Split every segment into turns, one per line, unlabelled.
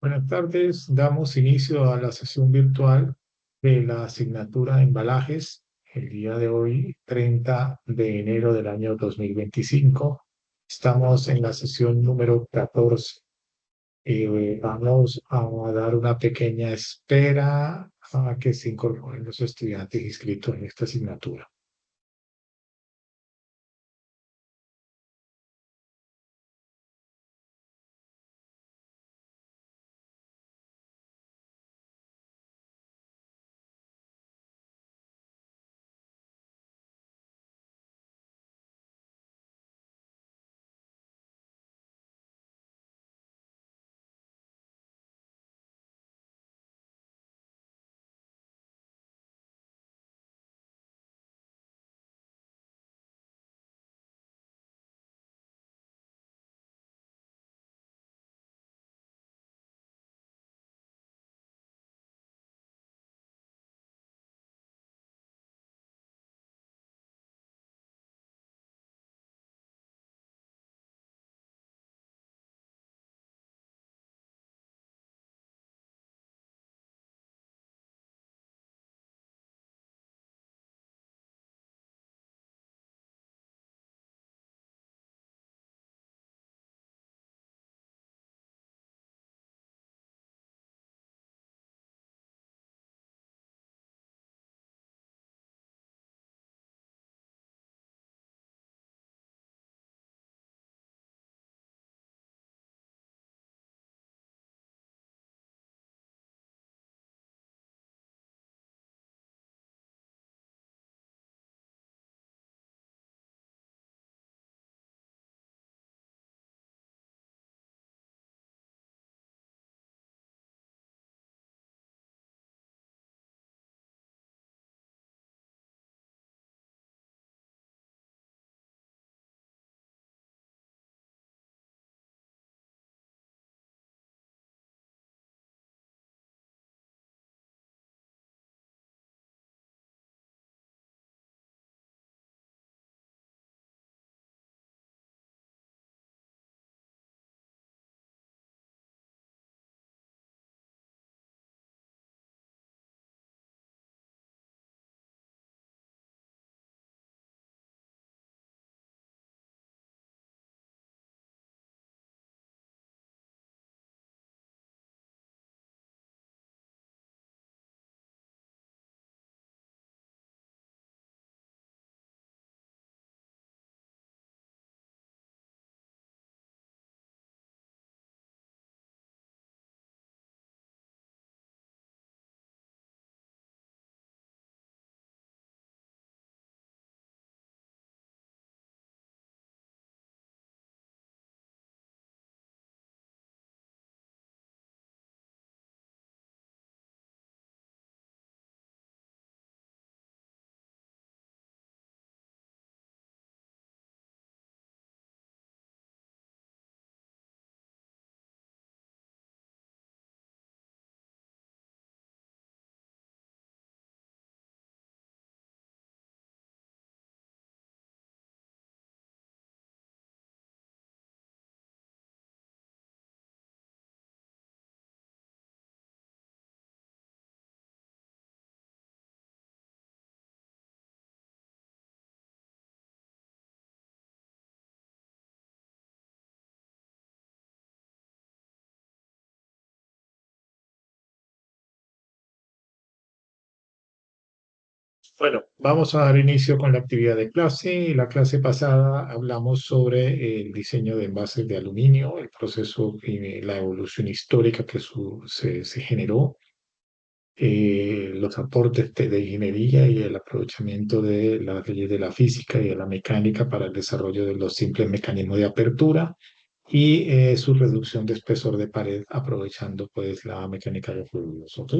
Buenas tardes, damos inicio a la sesión virtual de la asignatura de embalajes el día de hoy, 30 de enero del año 2025. Estamos en la sesión número 14. Vamos a dar una pequeña espera a que se incorporen los estudiantes inscritos en esta asignatura. Bueno, vamos a dar inicio con la actividad de clase. En la clase pasada hablamos sobre el diseño de envases de aluminio, el proceso y la evolución histórica que se generó, los aportes de ingeniería y el aprovechamiento de las leyes de la física y de la mecánica para el desarrollo de los simples mecanismos de apertura y su reducción de espesor de pared aprovechando pues la mecánica de fluidos. ¿Ok?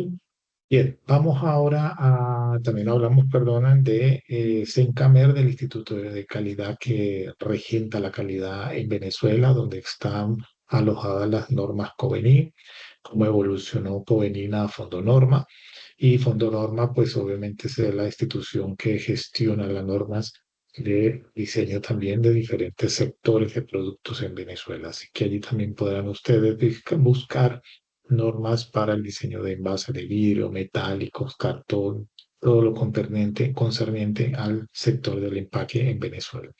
Bien, vamos ahora también hablamos, perdonan, de Sencamer, del Instituto de Calidad que regenta la calidad en Venezuela, donde están alojadas las normas Covenir, cómo evolucionó Covenina a Fondo Norma, y Fondo Norma, pues obviamente es la institución que gestiona las normas de diseño también de diferentes sectores de productos en Venezuela. Así que allí también podrán ustedes buscar normas para el diseño de envases de vidrio, metálicos, cartón, todo lo concerniente al sector del empaque en Venezuela.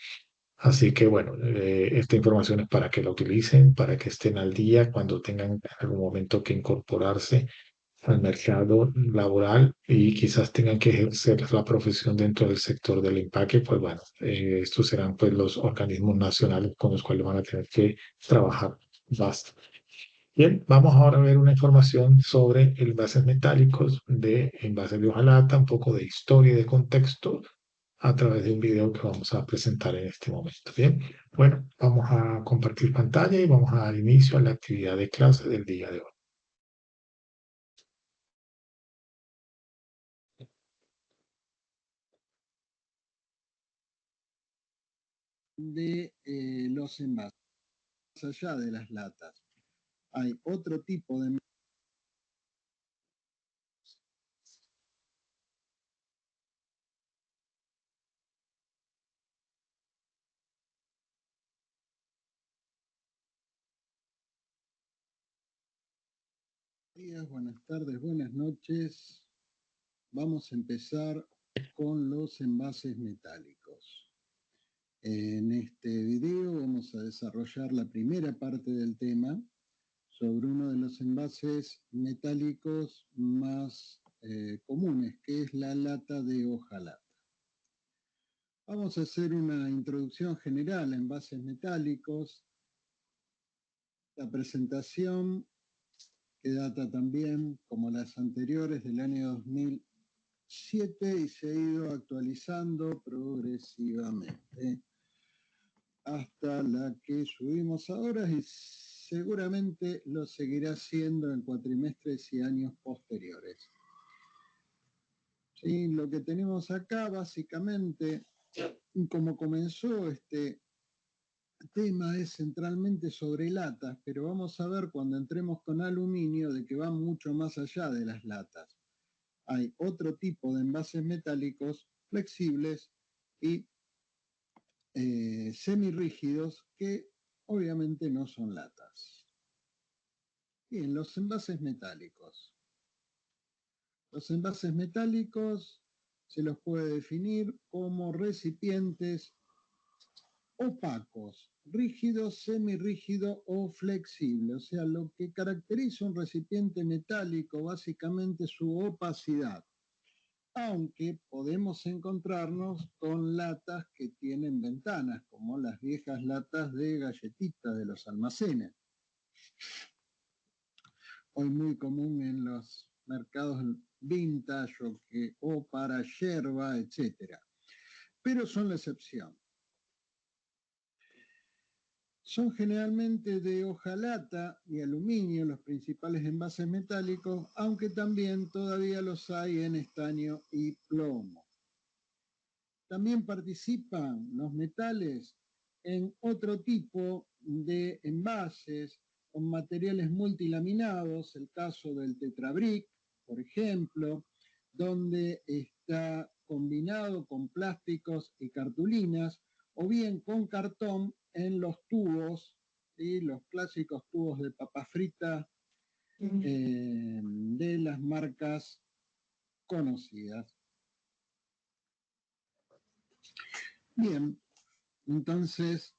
Así que bueno, esta información es para que la utilicen, para que estén al día cuando tengan en algún momento que incorporarse al mercado laboral y quizás tengan que ejercer la profesión dentro del sector del empaque, pues bueno, estos serán pues los organismos nacionales con los cuales van a tener que trabajar. Basta. Bien, vamos ahora a ver una información sobre envases metálicos, de envases de hojalata, un poco de historia y de contexto a través de un video que vamos a presentar en este momento. Bien, bueno, vamos a compartir pantalla y vamos a dar inicio a la actividad de clase del día de hoy.
De los envases, más allá de las latas. Hay otro tipo de días, buenas tardes, buenas noches. Vamos a empezar con los envases metálicos. En este video vamos a desarrollar la primera parte del tema sobre uno de los envases metálicos más comunes, que es la lata de hojalata. Vamos a hacer una introducción general a envases metálicos. La presentación, que data también, como las anteriores, del año 2007 y se ha ido actualizando progresivamente hasta la que subimos ahora y seguramente lo seguirá siendo en cuatrimestres y años posteriores. Sí, lo que tenemos acá básicamente, como comenzó este tema, es centralmente sobre latas, pero vamos a ver cuando entremos con aluminio de que va mucho más allá de las latas. Hay otro tipo de envases metálicos flexibles y semirrígidos que obviamente no son latas. Bien, los envases metálicos. Los envases metálicos se los puede definir como recipientes opacos, rígido, semirrígido o flexible. O sea, lo que caracteriza un recipiente metálico básicamente es su opacidad, aunque podemos encontrarnos con latas que tienen ventanas, como las viejas latas de galletitas de los almacenes. Hoy muy común en los mercados vintage o para yerba, etc. Pero son la excepción. Son generalmente de hojalata y aluminio los principales envases metálicos, aunque también todavía los hay en estaño y plomo. También participan los metales en otro tipo de envases con materiales multilaminados, el caso del tetrabric, por ejemplo, donde está combinado con plásticos y cartulinas, o bien con cartón en los tubos, ¿sí? Los clásicos tubos de papa frita de las marcas conocidas. Bien, entonces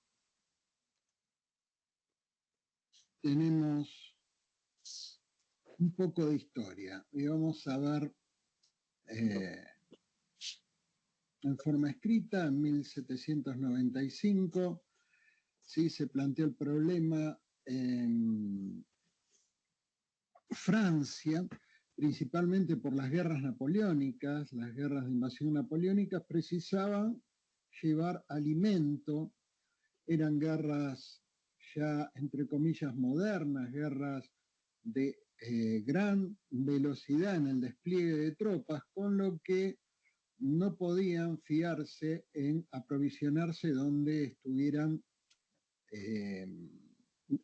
tenemos un poco de historia y vamos a ver en forma escrita, en 1795, ¿sí? Se planteó el problema en Francia, principalmente por las guerras napoleónicas. Las guerras de invasión napoleónicas precisaban llevar alimento, eran guerras ya entre comillas modernas, guerras de gran velocidad en el despliegue de tropas, con lo que no podían fiarse en aprovisionarse donde estuvieran,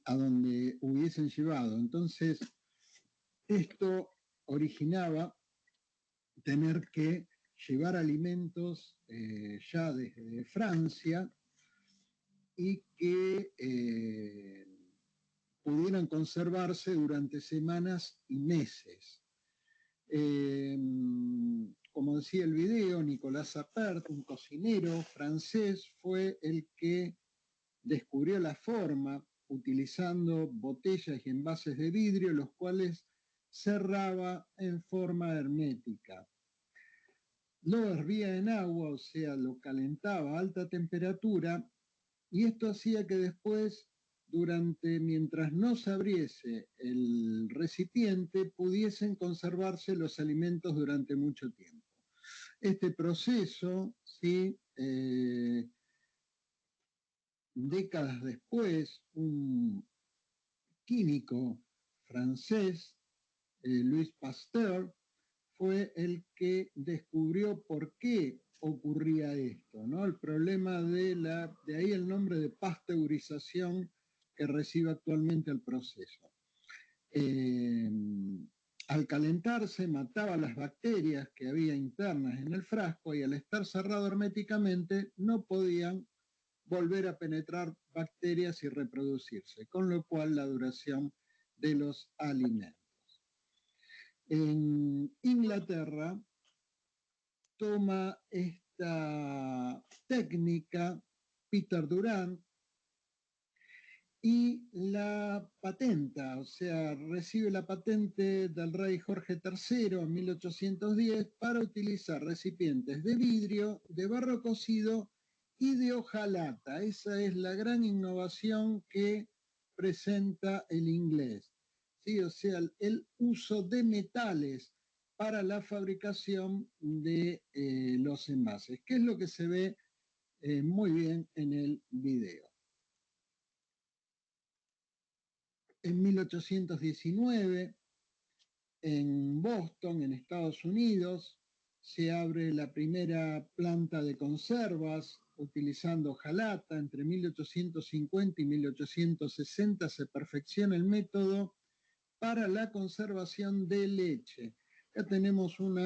a donde hubiesen llevado. Entonces, esto originaba tener que llevar alimentos ya desde Francia y que pudieran pudieran conservarse durante semanas y meses. Como decía el video, Nicolas Appert, un cocinero francés, fue el que descubrió la forma utilizando botellas y envases de vidrio, los cuales cerraba en forma hermética. Lo hervía en agua, o sea, lo calentaba a alta temperatura, y esto hacía que después, mientras no se abriese el recipiente, pudiesen conservarse los alimentos durante mucho tiempo. Este proceso, ¿sí? Décadas después, un químico francés, Louis Pasteur, fue el que descubrió por qué ocurría esto, ¿no? El problema de ahí el nombre de pasteurización que recibe actualmente el proceso. Al calentarse mataba las bacterias que había internas en el frasco y al estar cerrado herméticamente no podían volver a penetrar bacterias y reproducirse, con lo cual la duración de los alimentos. En Inglaterra toma esta técnica Peter Durant y la patenta, o sea, recibe la patente del rey Jorge III en 1810 para utilizar recipientes de vidrio, de barro cocido y de hojalata. Esa es la gran innovación que presenta el inglés. ¿Sí? O sea, el uso de metales para la fabricación de los envases, que es lo que se ve muy bien en el video. En 1819, en Boston, en Estados Unidos, se abre la primera planta de conservas utilizando hojalata. Entre 1850 y 1860 se perfecciona el método para la conservación de leche. Acá tenemos un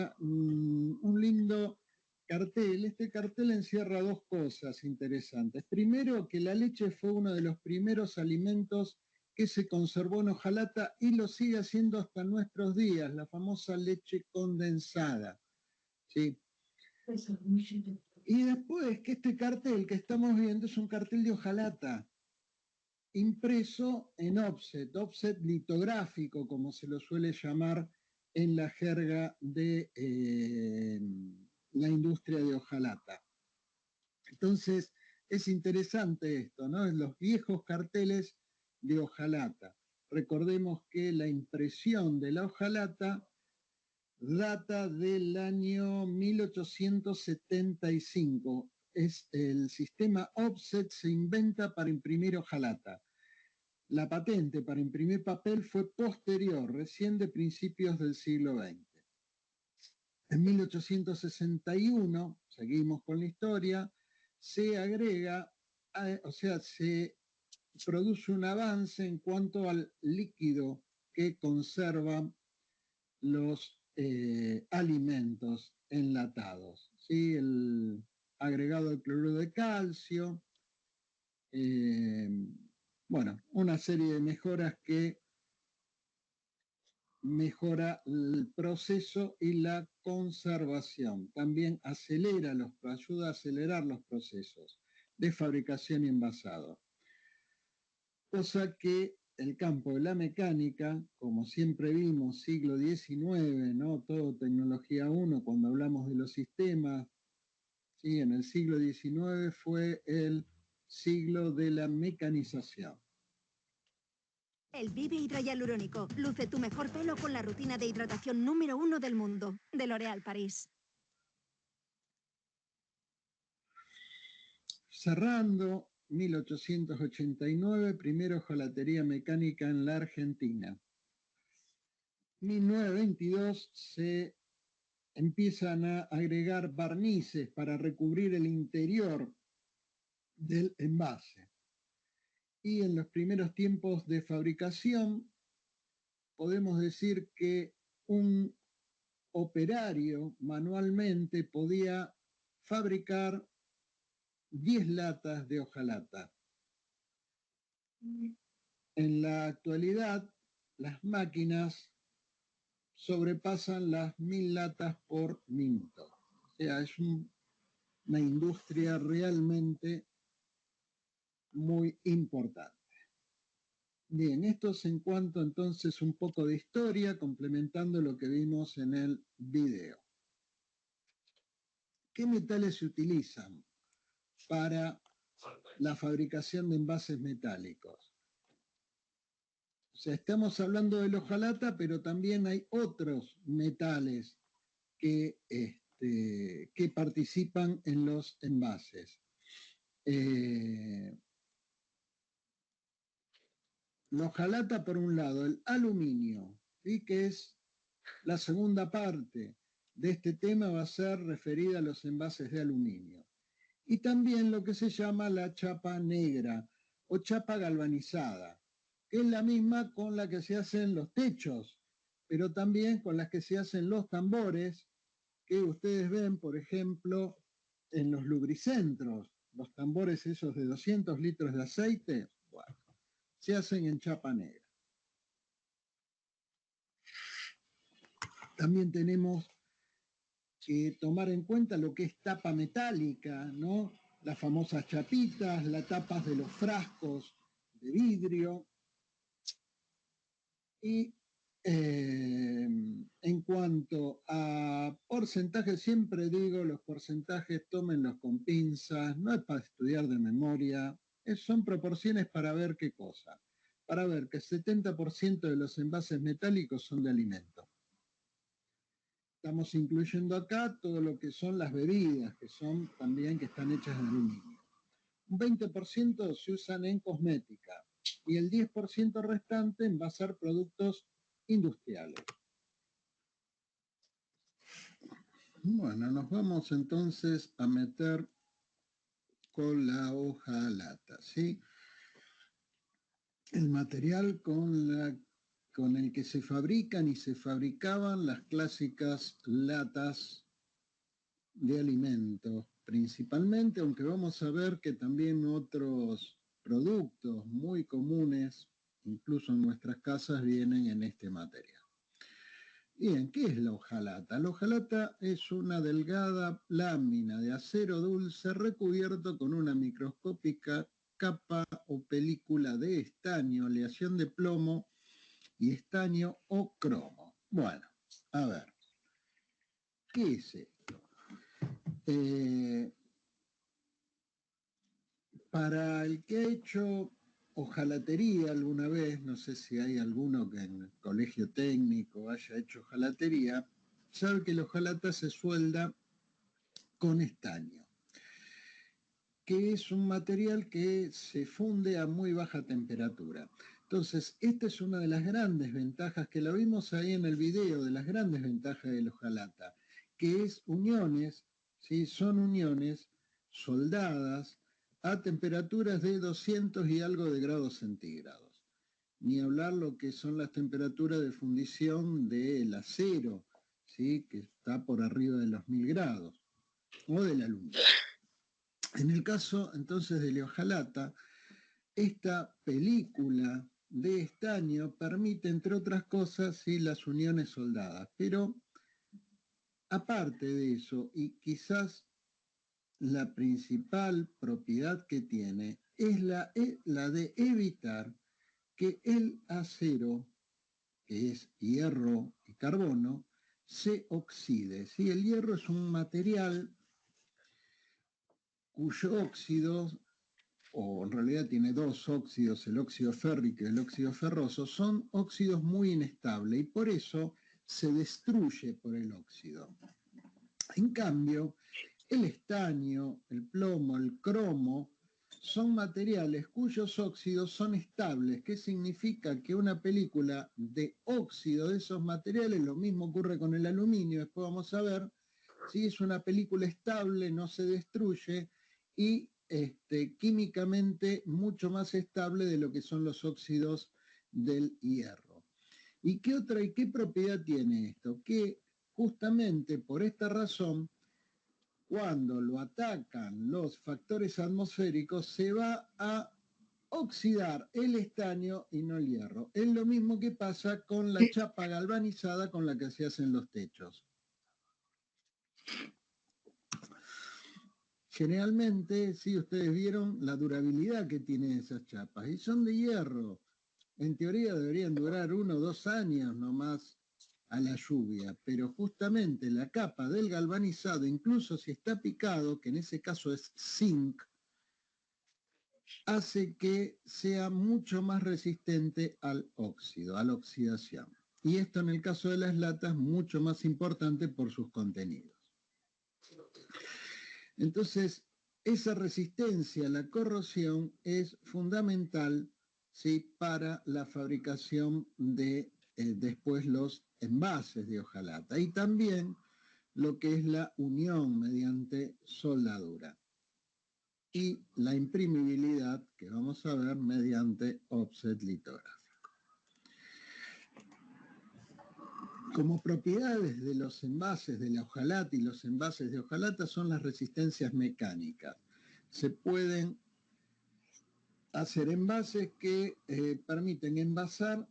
lindo cartel. Este cartel encierra dos cosas interesantes. Primero, que la leche fue uno de los primeros alimentos que se conservó en hojalata y lo sigue haciendo hasta nuestros días, la famosa leche condensada. ¿Sí? Y después que este cartel que estamos viendo es un cartel de hojalata, impreso en offset litográfico, como se lo suele llamar en la jerga de la industria de hojalata. Entonces, es interesante esto, ¿no? En los viejos carteles de hojalata. Recordemos que la impresión de la hojalata data del año 1875. El sistema offset se inventa para imprimir hojalata. La patente para imprimir papel fue posterior, recién de principios del siglo XX. En 1861, seguimos con la historia, se agrega, se produce un avance en cuanto al líquido que conserva los alimentos enlatados, ¿sí? El agregado de cloruro de calcio, bueno, una serie de mejoras que mejora el proceso y la conservación. También ayuda a acelerar los procesos de fabricación y envasado. Cosa que el campo de la mecánica, como siempre vimos, siglo XIX, ¿no? Todo tecnología 1, cuando hablamos de los sistemas, ¿sí? En el siglo XIX fue el siglo de la mecanización.
El Vive Hydra Hialurónico. Luce tu mejor pelo con la rutina de hidratación número 1 del mundo, de L'Oréal Paris.
Cerrando, 1889, primera hojalatería mecánica en la Argentina. 1922 se empiezan a agregar barnices para recubrir el interior del envase. Y en los primeros tiempos de fabricación, podemos decir que un operario manualmente podía fabricar 10 latas de hojalata. En la actualidad, las máquinas sobrepasan las 1000 latas por minuto. O sea, es una industria realmente muy importante. Bien, esto es en cuanto entonces un poco de historia, complementando lo que vimos en el video. ¿Qué metales se utilizan para la fabricación de envases metálicos? O sea, estamos hablando de la hojalata, pero también hay otros metales que, que participan en los envases. La hojalata, por un lado, el aluminio, ¿sí? Que es la segunda parte de este tema, va a ser referida a los envases de aluminio. Y también lo que se llama la chapa negra o chapa galvanizada, que es la misma con la que se hacen los techos, pero también con las que se hacen los tambores, que ustedes ven, por ejemplo, en los lubricentros, los tambores esos de 200 litros de aceite, bueno, se hacen en chapa negra. También tenemos que tomar en cuenta lo que es tapa metálica, ¿no? Las famosas chapitas, las tapas de los frascos de vidrio. Y en cuanto a porcentajes, siempre digo, los porcentajes tómenlos con pinzas, no es para estudiar de memoria, son proporciones para ver qué cosa. Para ver que el 70% de los envases metálicos son de alimentos. Estamos incluyendo acá todo lo que son las bebidas, que son también que están hechas de aluminio. Un 20% se usan en cosmética y el 10% restante en envasar productos industriales. Bueno, nos vamos entonces a meter con la hojalata, ¿sí? El material con el que se fabrican y se fabricaban las clásicas latas de alimentos, principalmente, aunque vamos a ver que también otros productos muy comunes, incluso en nuestras casas, vienen en este material. Bien, ¿qué es la hojalata? La hojalata es una delgada lámina de acero dulce recubierto con una microscópica capa o película de estaño, aleación de plomo y estaño o cromo. Bueno, a ver, ¿qué es esto? Para el que ha hecho hojalatería alguna vez, no sé si hay alguno que en el colegio técnico haya hecho hojalatería, sabe que la hojalata se suelda con estaño, que es un material que se funde a muy baja temperatura. Entonces, esta es una de las grandes ventajas que la vimos ahí en el video, de las grandes ventajas de la hojalata, que es uniones, ¿sí? Son uniones soldadas a temperaturas de 200 y algo de grados centígrados. Ni hablar lo que son las temperaturas de fundición del acero, ¿sí? Que está por arriba de los 1000 grados, o del aluminio. En el caso entonces de la hojalata, esta película de estaño permite, entre otras cosas, ¿sí? Las uniones soldadas. Pero aparte de eso, y quizás la principal propiedad que tiene, es la de evitar que el acero, que es hierro y carbono, se oxide. ¿Sí? El hierro es un material cuyo óxido, o en realidad tiene dos óxidos, el óxido férrico y el óxido ferroso, son óxidos muy inestables y por eso se destruye por el óxido. En cambio, el estaño, el plomo, el cromo, son materiales cuyos óxidos son estables. ¿Qué significa? Que una película de óxido de esos materiales, lo mismo ocurre con el aluminio, después vamos a ver, si es una película estable, no se destruye y químicamente mucho más estable de lo que son los óxidos del hierro. ¿Y qué propiedad tiene esto? Que justamente por esta razón, cuando lo atacan los factores atmosféricos, se va a oxidar el estaño y no el hierro. Es lo mismo que pasa con la chapa galvanizada con la que se hacen los techos. Generalmente, sí, ustedes vieron la durabilidad que tienen esas chapas y son de hierro. En teoría deberían durar 1 o 2 años nomás a la lluvia, pero justamente la capa del galvanizado, incluso si está picado, que en ese caso es zinc, hace que sea mucho más resistente al óxido, a la oxidación. Y esto en el caso de las latas mucho más importante por sus contenidos. Entonces, esa resistencia a la corrosión es fundamental, ¿sí?, para la fabricación de después los envases de hojalata y también lo que es la unión mediante soldadura y la imprimibilidad que vamos a ver mediante offset litográfico. Como propiedades de los envases de la hojalata y los envases de hojalata son las resistencias mecánicas. Se pueden hacer envases que permiten envasar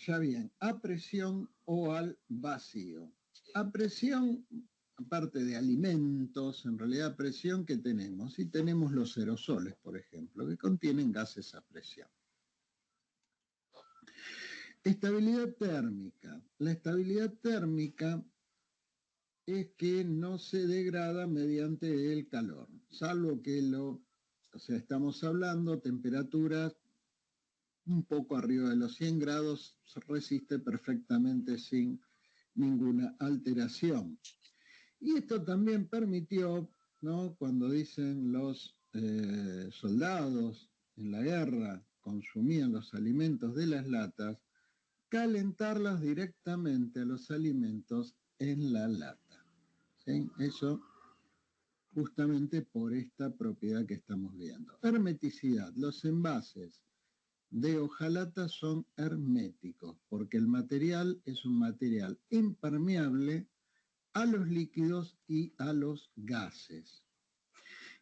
ya bien a presión o al vacío. A presión, aparte de alimentos, en realidad a presión que tenemos, y tenemos los aerosoles, por ejemplo, que contienen gases a presión. Estabilidad térmica. La estabilidad térmica es que no se degrada mediante el calor, salvo que estamos hablando temperaturas un poco arriba de los 100 grados, se resiste perfectamente sin ninguna alteración. Y esto también permitió, ¿no?, cuando dicen los soldados en la guerra consumían los alimentos de las latas, calentarlas directamente a los alimentos en la lata. ¿Sí? Eso justamente por esta propiedad que estamos viendo. Hermeticidad. Los envases de hojalata son herméticos porque el material es un material impermeable a los líquidos y a los gases.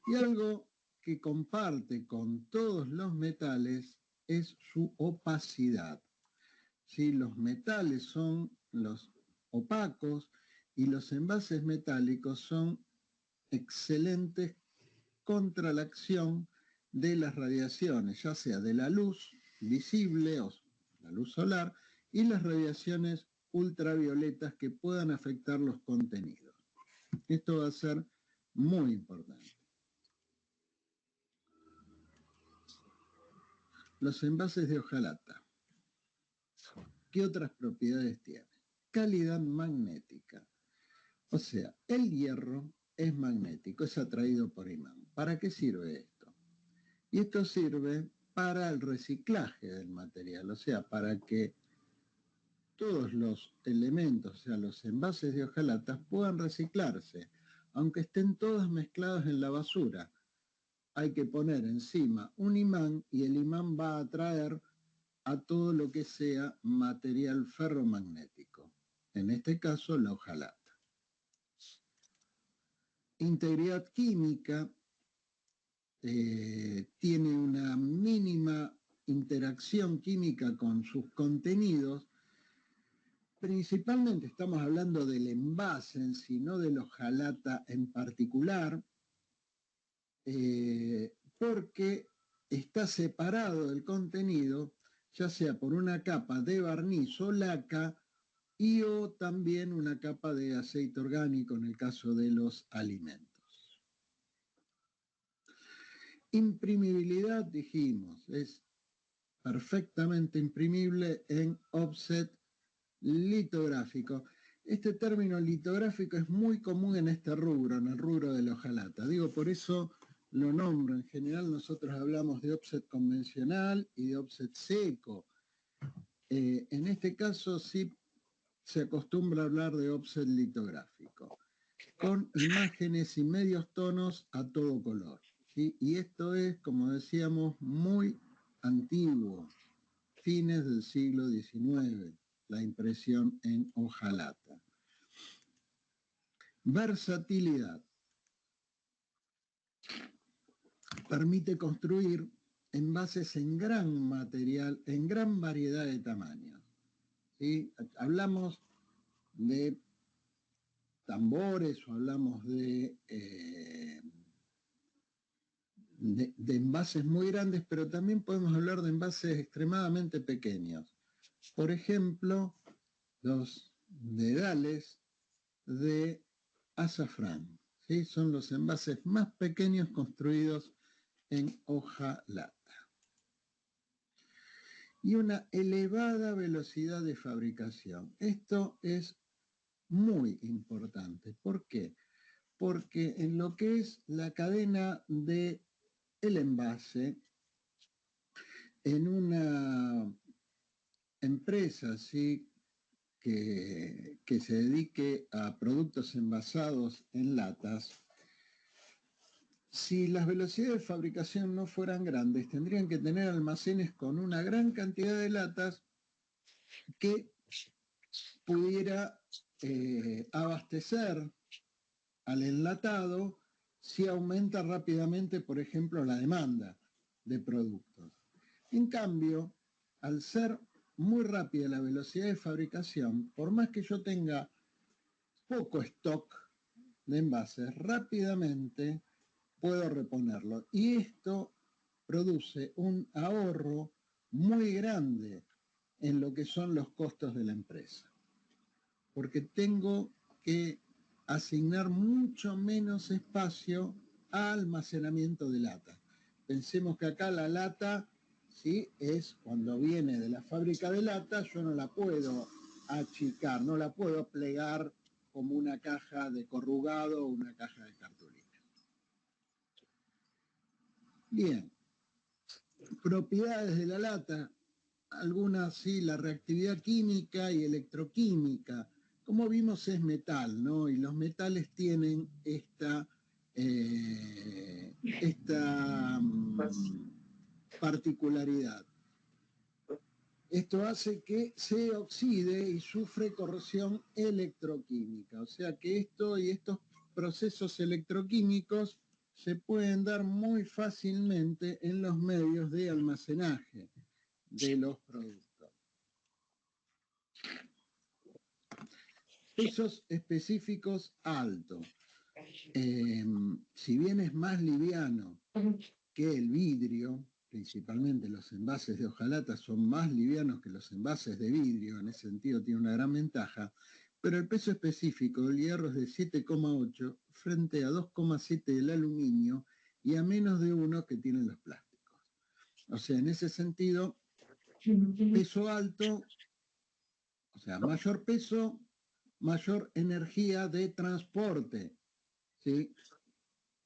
Y algo que comparte con todos los metales es su opacidad. ¿Sí? Los metales son los opacos y los envases metálicos son excelentes contra la acción de las radiaciones, ya sea de la luz visible o la luz solar y las radiaciones ultravioletas que puedan afectar los contenidos. Esto va a ser muy importante. Los envases de hojalata. ¿Qué otras propiedades tienen? Calidad magnética. O sea, el hierro es magnético, es atraído por imán. ¿Para qué sirve esto? Y esto sirve para el reciclaje del material, o sea, para que todos los elementos, o sea, los envases de hojalatas puedan reciclarse, aunque estén todos mezclados en la basura. Hay que poner encima un imán y el imán va a atraer a todo lo que sea material ferromagnético, en este caso la hojalata. Integridad química, tiene una mínima interacción química con sus contenidos. Principalmente estamos hablando del envase en sí, no de la hojalata en particular, porque está separado del contenido, ya sea por una capa de barniz o laca y o también una capa de aceite orgánico en el caso de los alimentos. Imprimibilidad, dijimos, es perfectamente imprimible en offset litográfico. Este término litográfico es muy común en este rubro, en el rubro de la hojalata. Digo, por eso lo nombro. En general nosotros hablamos de offset convencional y de offset seco. En este caso sí se acostumbra a hablar de offset litográfico, con imágenes y medios tonos a todo color. ¿Sí? Y esto es, como decíamos, muy antiguo, fines del siglo XIX, la impresión en hojalata. Versatilidad. Permite construir envases en gran material, en gran variedad de tamaños. ¿Sí? Hablamos de tambores o hablamos de envases muy grandes, pero también podemos hablar de envases extremadamente pequeños. Por ejemplo, los dedales de azafrán, ¿sí? Son los envases más pequeños construidos en hojalata. Y una elevada velocidad de fabricación. Esto es muy importante. ¿Por qué? Porque en lo que es la cadena del envase, en una empresa ¿sí? que se dedique a productos envasados en latas, si las velocidades de fabricación no fueran grandes, tendrían que tener almacenes con una gran cantidad de latas que pudiera abastecer al enlatado si aumenta rápidamente, por ejemplo, la demanda de productos. En cambio, al ser muy rápida la velocidad de fabricación, por más que yo tenga poco stock de envases, rápidamente puedo reponerlo. Y esto produce un ahorro muy grande en lo que son los costos de la empresa. Porque tengo que asignar mucho menos espacio a almacenamiento de lata. Pensemos que acá la lata, ¿sí? Es cuando viene de la fábrica de lata, yo no la puedo achicar, no la puedo plegar como una caja de corrugado o una caja de cartulina. Bien, propiedades de la lata, algunas sí, la reactividad química y electroquímica. Como vimos es metal, ¿no? Y los metales tienen esta particularidad. Esto hace que se oxide y sufre corrosión electroquímica. O sea que esto y estos procesos electroquímicos se pueden dar muy fácilmente en los medios de almacenaje de los productos. Pesos específicos altos. Si bien es más liviano que el vidrio, principalmente los envases de hojalata son más livianos que los envases de vidrio, en ese sentido tiene una gran ventaja, pero el peso específico del hierro es de 7,8 frente a 2,7 del aluminio y a menos de 1 que tienen los plásticos. O sea, en ese sentido, peso alto, o sea, mayor peso, mayor energía de transporte, ¿sí?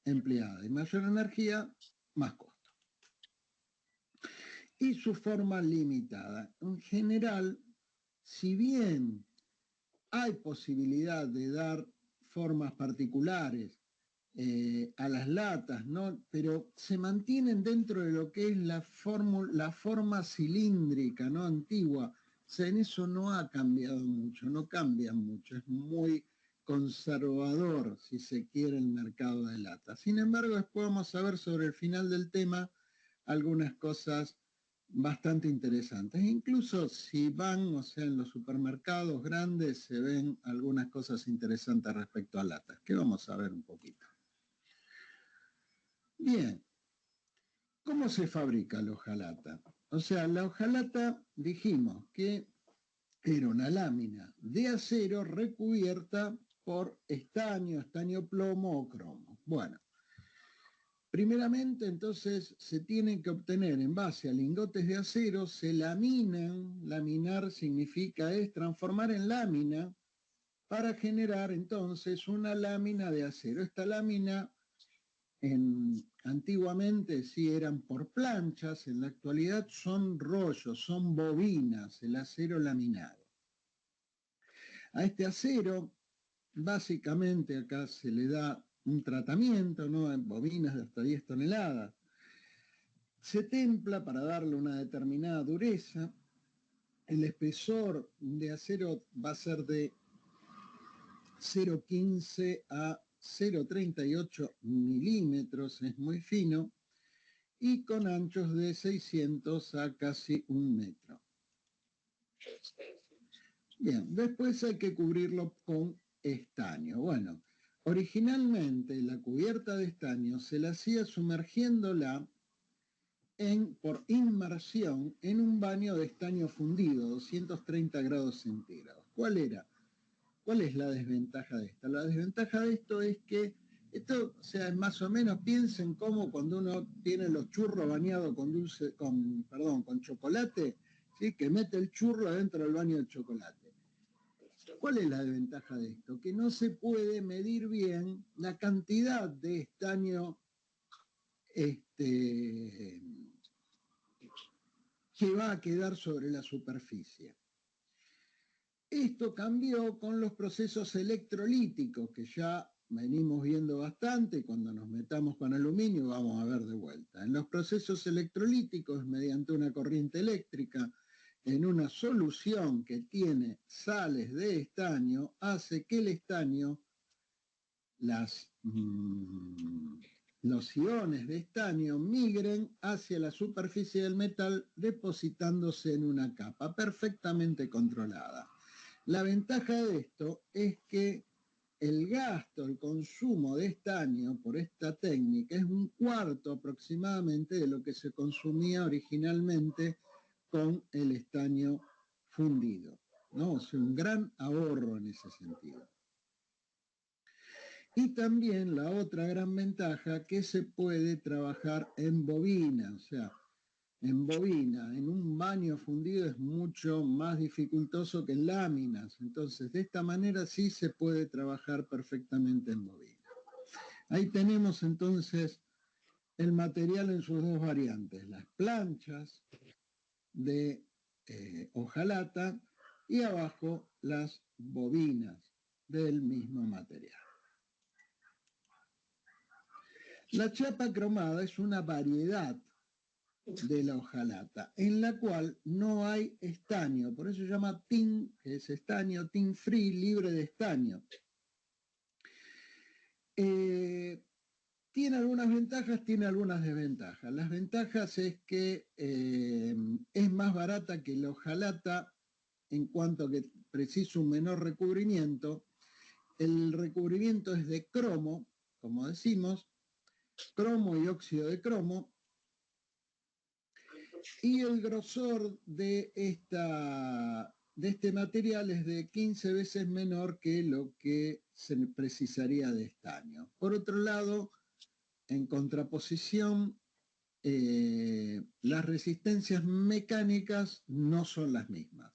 Empleada, y mayor energía, más costo. Y su forma limitada. En general, si bien hay posibilidad de dar formas particulares a las latas, ¿no? Pero se mantienen dentro de lo que es la forma cilíndrica, ¿no? Antigua. O sea, en eso no ha cambiado mucho, no cambia mucho, es muy conservador, si se quiere, el mercado de latas. Sin embargo, después vamos a ver sobre el final del tema algunas cosas bastante interesantes. Incluso si van, o sea, en los supermercados grandes se ven algunas cosas interesantes respecto a latas, que vamos a ver un poquito. Bien, ¿cómo se fabrica la hojalata? O sea, la hojalata dijimos que era una lámina de acero recubierta por estaño plomo o cromo. Bueno, primeramente, entonces, se tienen que obtener en base a lingotes de acero, se laminan, laminar significa es transformar en lámina para generar entonces una lámina de acero. Esta lámina antiguamente sí eran por planchas, en la actualidad son rollos, son bobinas, el acero laminado. A este acero, básicamente acá se le da un tratamiento, ¿no? En bobinas de hasta 10 toneladas. Se templa para darle una determinada dureza. El espesor de acero va a ser de 0,15 a 0,38 milímetros, es muy fino. y con anchos de 600 a casi 1 metro. Bien, después hay que cubrirlo con estaño. Bueno, originalmente la cubierta de estaño se la hacía sumergiéndola por inmersión en un baño de estaño fundido, 230 grados centígrados. ¿Cuál es la desventaja de esta? La desventaja de esto es que esto, o sea, más o menos piensen como cuando uno tiene los churros bañados con chocolate, ¿sí? Que mete el churro adentro del baño de chocolate. ¿Cuál es la desventaja de esto? Que no se puede medir bien la cantidad de estaño que va a quedar sobre la superficie. Esto cambió con los procesos electrolíticos, que ya venimos viendo bastante, y cuando nos metamos con aluminio vamos a ver de vuelta. En los procesos electrolíticos, mediante una corriente eléctrica, en una solución que tiene sales de estaño, hace que el estaño, los iones de estaño migren hacia la superficie del metal, depositándose en una capa perfectamente controlada. La ventaja de esto es que el gasto, el consumo de estaño por esta técnica es 1/4 aproximadamente de lo que se consumía originalmente con el estaño fundido, ¿no? O sea, un gran ahorro en ese sentido. Y también la otra gran ventaja, que se puede trabajar en bobina, o sea, en bobina, en un baño fundido es mucho más dificultoso que en láminas. Entonces, de esta manera sí se puede trabajar perfectamente en bobina. Ahí tenemos entonces el material en sus dos variantes, las planchas de hojalata y abajo las bobinas del mismo material. La chapa cromada es una variedad de la hojalata, en la cual no hay estaño, por eso se llama tin, que es estaño, tin free, libre de estaño. Tiene algunas ventajas, tiene algunas desventajas. Las ventajas es que es más barata que la hojalata en cuanto a que precisa un menor recubrimiento. El recubrimiento es de cromo, como decimos, cromo y óxido de cromo, y el grosor de este material es de 15 veces menor que lo que se precisaría de estaño. Por otro lado, en contraposición, las resistencias mecánicas no son las mismas.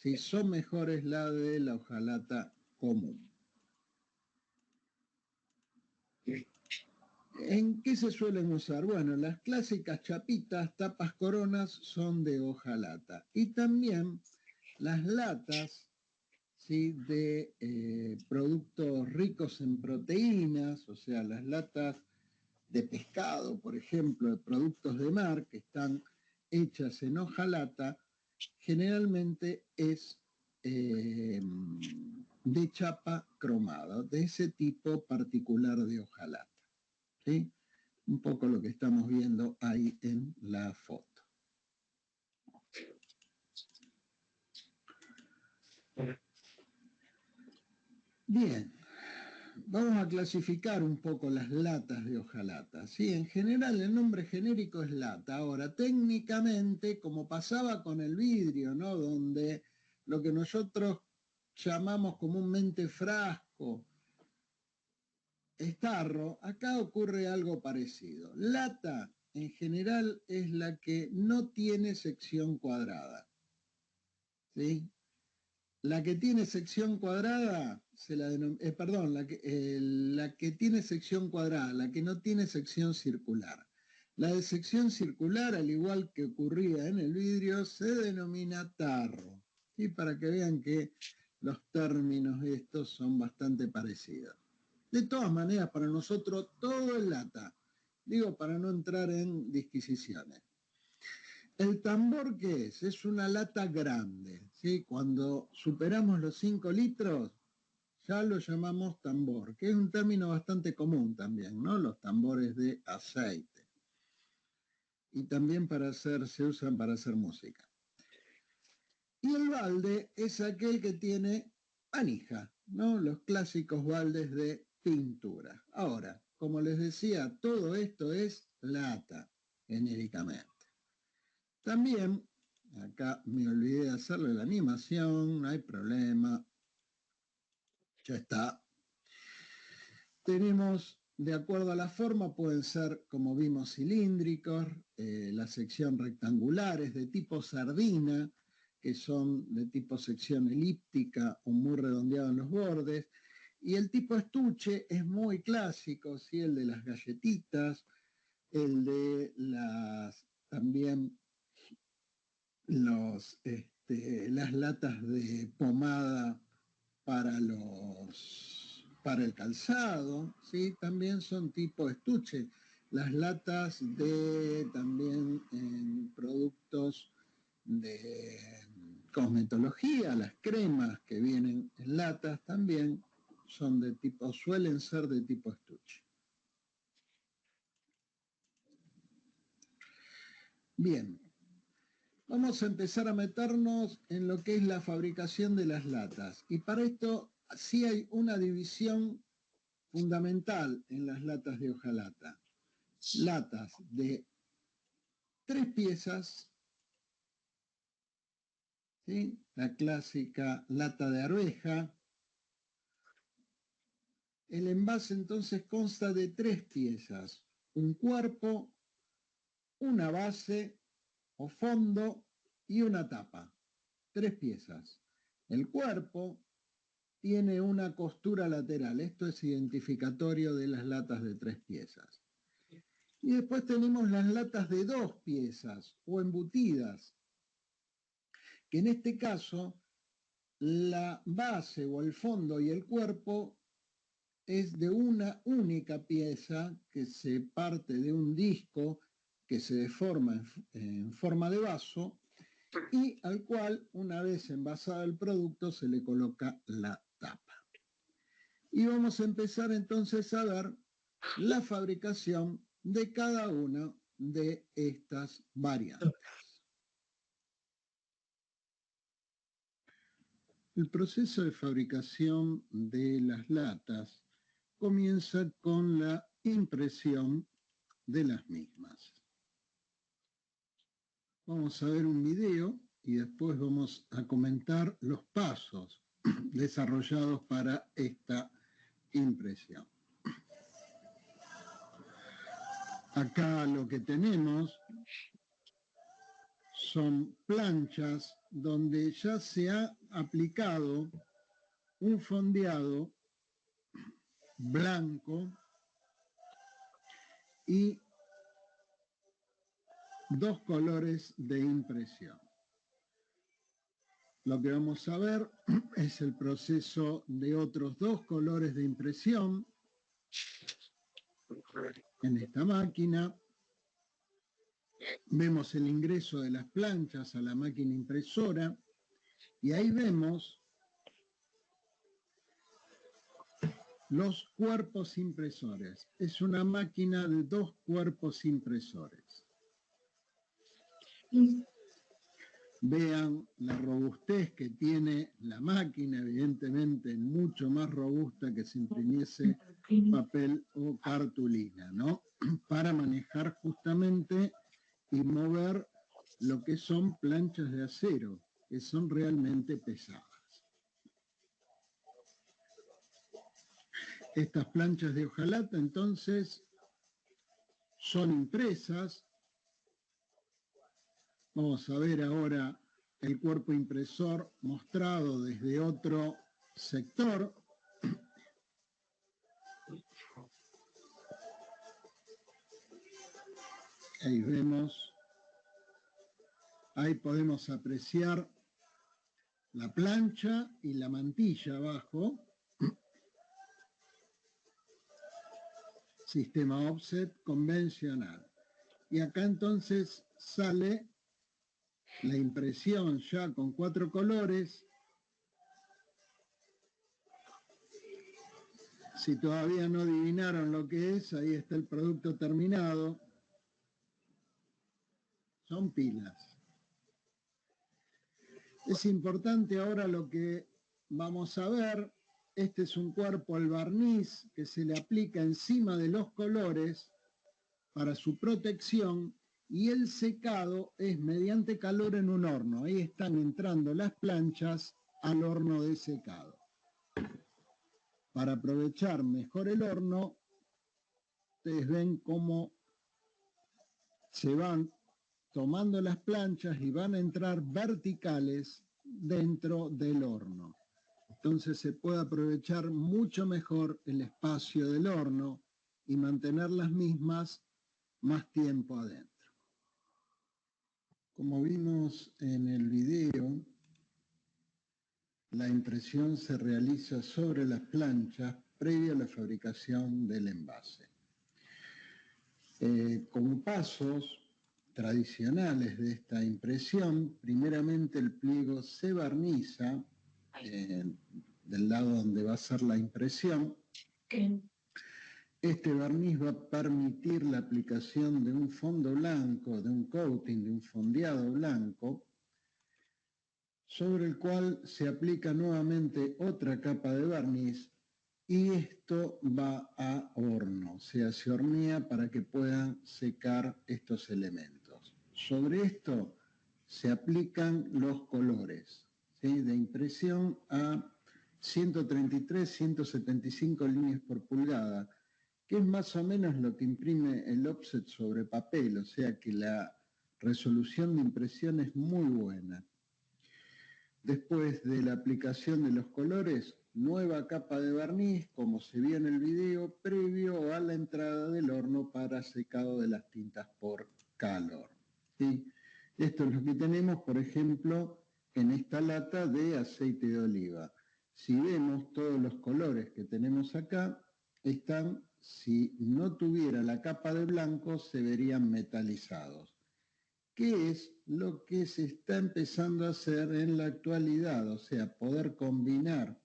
Sí, son mejores las de la hojalata común. ¿En qué se suelen usar? Bueno, las clásicas chapitas, tapas coronas son de hojalata. Y también las latas, ¿sí? De productos ricos en proteínas, o sea, las latas de pescado, por ejemplo, de productos de mar que están hechas en hojalata, generalmente es de chapa cromada, de ese tipo particular de hojalata. ¿Sí? Un poco lo que estamos viendo ahí en la foto. Bien, vamos a clasificar un poco las latas de hojalata. ¿Sí? En general el nombre genérico es lata. Ahora, técnicamente, como pasaba con el vidrio, ¿no? Donde lo que nosotros llamamos comúnmente frasco, tarro, acá ocurre algo parecido. Lata, en general, es la que no tiene sección cuadrada. ¿Sí? La que tiene sección cuadrada, la que tiene sección cuadrada, la que no tiene sección circular. La de sección circular, al igual que ocurría en el vidrio, se denomina tarro. Y para que vean que los términos estos son bastante parecidos. De todas maneras, para nosotros todo es lata. Digo, para no entrar en disquisiciones. ¿El tambor qué es? Es una lata grande, ¿sí? Cuando superamos los 5 litros, ya lo llamamos tambor, que es un término bastante común también, ¿no? Los tambores de aceite. y también se usan para hacer música. Y el balde es aquel que tiene manija, ¿no? Los clásicos baldes de pintura. Ahora, como les decía, todo esto es lata, genéricamente. También, acá me olvidé de hacerle la animación, no hay problema. Ya está. Tenemos, de acuerdo a la forma, pueden ser, como vimos, cilíndricos, la sección rectangulares de tipo sardina, que son de tipo sección elíptica o muy redondeado en los bordes. Y el tipo estuche es muy clásico, ¿sí? El de las galletitas, el de también las latas de pomada para el calzado, ¿sí? También son tipo estuche. Las latas de también en productos de cosmetología, las cremas que vienen en latas también suelen ser de tipo estuche. Bien, vamos a empezar a meternos en lo que es la fabricación de las latas. Y para esto sí hay una división fundamental en las latas de hojalata. Latas de 3 piezas, ¿sí? La clásica lata de arveja. El envase entonces consta de 3 piezas, un cuerpo, una base o fondo y una tapa. 3 piezas. El cuerpo tiene una costura lateral. Esto es identificatorio de las latas de 3 piezas. Y después tenemos las latas de 2 piezas o embutidas, que en este caso la base o el fondo y el cuerpo es de una única pieza que se parte de un disco que se deforma en forma de vaso y al cual, una vez envasado el producto, se le coloca la tapa. Y vamos a empezar entonces a ver la fabricación de cada una de estas variantes. El proceso de fabricación de las latas comienza con la impresión de las mismas. Vamos a ver un video y después vamos a comentar los pasos desarrollados para esta impresión. Acá lo que tenemos son planchas donde ya se ha aplicado un fondeado blanco y 2 colores de impresión. Lo que vamos a ver es el proceso de otros 2 colores de impresión en esta máquina. Vemos el ingreso de las planchas a la máquina impresora y ahí vemos los cuerpos impresores. Es una máquina de 2 cuerpos impresores. Vean la robustez que tiene la máquina, evidentemente mucho más robusta que si imprimiese papel o cartulina, ¿no? Para manejar justamente y mover lo que son planchas de acero, que son realmente pesadas. Estas planchas de hojalata entonces son impresas. Vamos a ver ahora el cuerpo impresor mostrado desde otro sector. Ahí vemos, ahí podemos apreciar la plancha y la mantilla abajo. Sistema offset convencional. Y acá entonces sale la impresión ya con 4 colores. Si todavía no adivinaron lo que es, ahí está el producto terminado. son pilas. Es importante ahora lo que vamos a ver. Este es un cuerpo al barniz que se le aplica encima de los colores para su protección, y el secado es mediante calor en un horno. Ahí están entrando las planchas al horno de secado. Para aprovechar mejor el horno, ustedes ven cómo se van tomando las planchas y van a entrar verticales dentro del horno. Entonces se puede aprovechar mucho mejor el espacio del horno y mantener las mismas más tiempo adentro. Como vimos en el video, la impresión se realiza sobre las planchas previo a la fabricación del envase. Con pasos tradicionales de esta impresión, primeramente el pliego se barniza del lado donde va a ser la impresión. Este barniz va a permitir la aplicación de un fondo blanco, de un coating, de un fondeado blanco, sobre el cual se aplica nuevamente otra capa de barniz, y esto va a horno, o sea, se hornea para que puedan secar estos elementos. Sobre esto se aplican los colores, ¿sí?, de impresión a 133, 175 líneas por pulgada, que es más o menos lo que imprime el offset sobre papel, o sea que la resolución de impresión es muy buena. Después de la aplicación de los colores, nueva capa de barniz, como se vio en el video, previo a la entrada del horno para secado de las tintas por calor, ¿sí? Esto es lo que tenemos, por ejemplo, en esta lata de aceite de oliva. Si vemos, todos los colores que tenemos acá están, si no tuviera la capa de blanco, se verían metalizados. ¿Qué es lo que se está empezando a hacer en la actualidad? O sea, poder combinar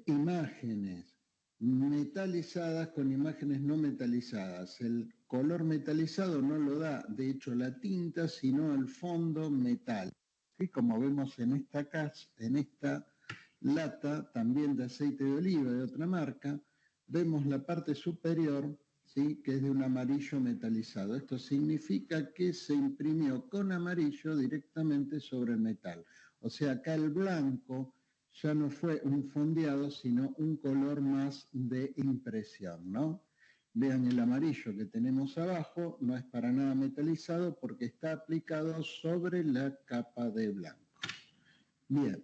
imágenes metalizadas con imágenes no metalizadas. El color metalizado no lo da, de hecho, la tinta, sino el fondo metal. Y como vemos en esta lata, también de aceite de oliva de otra marca, vemos la parte superior, ¿sí?, que es de un amarillo metalizado. Esto significa que se imprimió con amarillo directamente sobre el metal. O sea, acá el blanco ya no fue un fondeado, sino un color más de impresión, ¿no? Vean el amarillo que tenemos abajo, no es para nada metalizado porque está aplicado sobre la capa de blanco. Bien,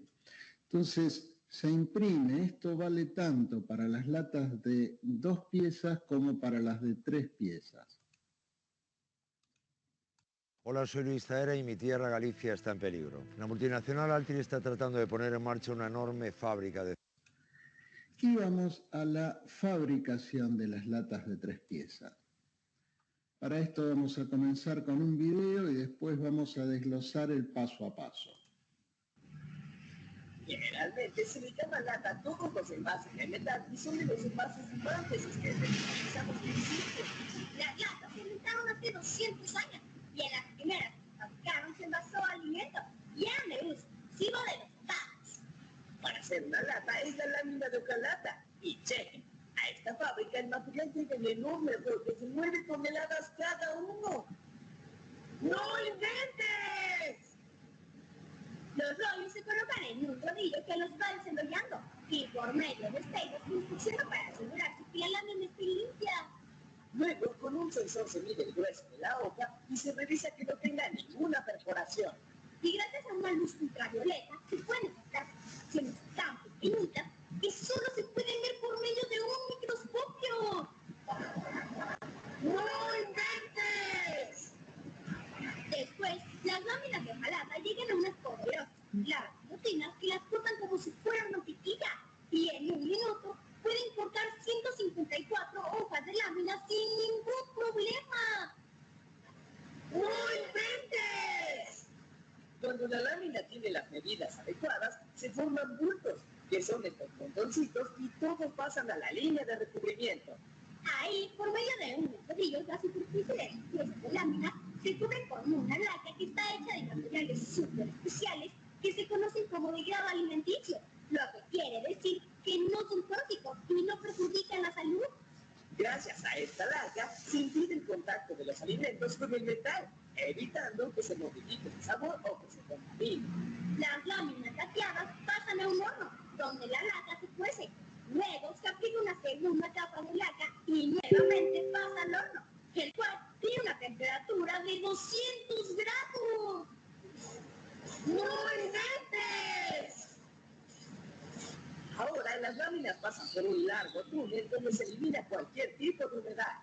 entonces se imprime, esto vale tanto para las latas de 2 piezas como para las de 3 piezas.
Hola, soy Luis Zaera y mi tierra Galicia está en peligro. La multinacional Altri está tratando de poner en marcha una enorme fábrica de...
Y vamos a la fabricación de las latas de 3 piezas. Para esto vamos a comenzar con un video y después vamos a desglosar el paso a paso.
Generalmente se le llama lata a todos los envases de metal y son de los envases más resistentes que utilizamos en el sitio.
Las latas se inventaron hace 200 años y en las primeras que fabricaron se envasó alimento y eran de uso, sirvo de los tapas.
Para hacer una lata es la lámina de hojalata. Y chequen, a esta fábrica el material llega en enormes bloques de 9 toneladas cada uno. ¡No inventes!
Los rollos se colocan en un rodillo que los va desenrollando y por medio de espejos se inspecciona para asegurarse que la lámina esté limpia.
Luego, con un sensor se mide el grueso de la hoja y se revisa que no tenga ninguna perforación.
Y gracias a una luz ultravioleta se pueden detectar secciones tan pequeñitas que solo se pueden ver por medio de un microscopio.
¡No inventes!
Después, las láminas de hojalata llegan a unas poderosas largas rutinas que las cortan como si fueran mantequilla y en un minuto pueden cortar 154 hojas de lámina sin ningún problema.
¡No inventes! Cuando la lámina tiene las medidas adecuadas, se forman bultos, que son estos montoncitos y todos pasan a la línea de recubrimiento.
Ahí, por medio de unos rodillos, la superficie de las piezas de lámina se cubre con una laca que está hecha de materiales súper especiales que se conocen como de grado alimenticio, lo que quiere decir que no son tóxicos y no perjudican la salud.
Gracias a esta laca se impide el contacto de los alimentos con el metal, evitando que se modifique el sabor o que se contamine.
Las láminas laqueadas pasan a un horno, donde la laca se cuece. Luego se aplica una segunda capa de laca y nuevamente pasa al horno, el cual tiene una temperatura de 200 grados.
¡No inventes! Ahora las láminas pasan por un largo túnel donde se elimina cualquier tipo de humedad.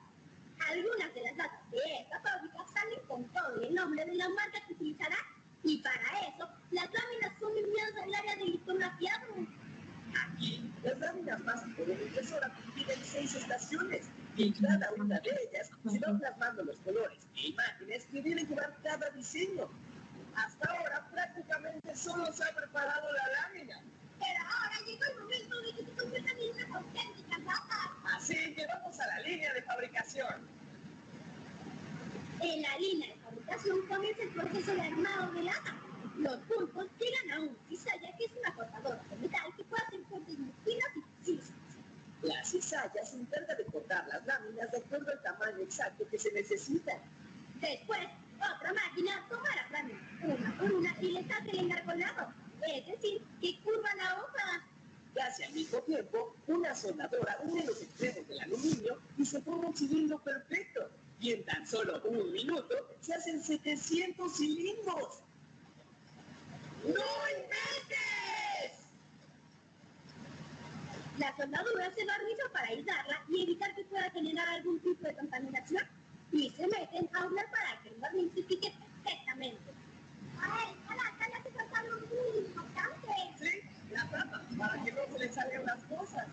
Algunas de las latas de esta fábrica salen con todo el nombre de la marca que utilizará, y para eso las láminas son enviadas al área de litografiado.
Aquí, las láminas pasan por una impresora dividida en 6 estaciones, y en cada una de ellas se van plasmando los colores e imágenes que deben llevar cada diseño. Hasta ahora prácticamente solo se ha preparado la lámina.
Pero ahora llegó el momento de que se conviertan en una auténtica lata.
Así que vamos a la línea de fabricación.
En la línea de fabricación comienza el proceso de armado de lata. Los pulpos llegan a una cizalla, que es una cortadora de metal que puede hacer cortes muy finos y precisos.
La cizalla se encarga de cortar las láminas de acuerdo al tamaño exacto que se necesita.
Después, otra máquina toma las láminas una por una y les hace el engargolado, es decir, que curva la hoja.
Casi al mismo tiempo, una soldadora une los extremos del aluminio y se forma un cilindro perfecto. Y en tan solo un minuto se hacen 700 cilindros. ¡No inventes!
La soldadura se barniza para aislarla y evitar que pueda generar algún tipo de contaminación. Y se meten a hornear para que el barniz se pique perfectamente. ¡Ay, a la calle hace falta algo muy importante!
Sí, la tapa, para que no se le salgan las cosas.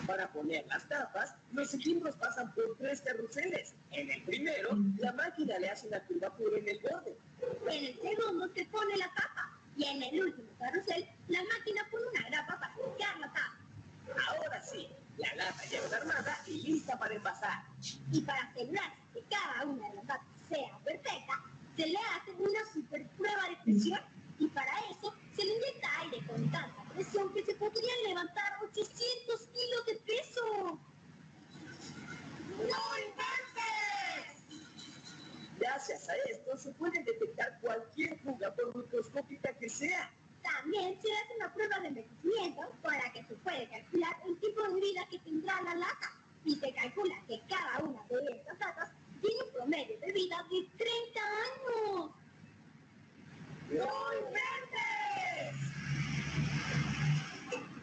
Para poner las tapas, los cilindros pasan por 3 carruseles. En el primero, la máquina le hace una curvatura en el borde.
En el segundo se pone la tapa. Y en el último carrusel, la máquina pone una grapa para fijar la tapa.
Ahora sí, la lata ya está armada y lista para envasar.
Y para asegurarse que cada una de las latas sea perfecta, se le hace una super prueba de presión. Y para eso se le inyecta aire con tanta presión que se podrían levantar 800 kilos de peso.
¡No inventes! Gracias a esto se puede detectar cualquier fuga por microscópica que sea.
También se hace una prueba de envejecimiento para que se pueda calcular el tipo de vida que tendrá la lata. Y se calcula que cada una de estas latas tiene un promedio de vida de 30 años.
¡No inventes!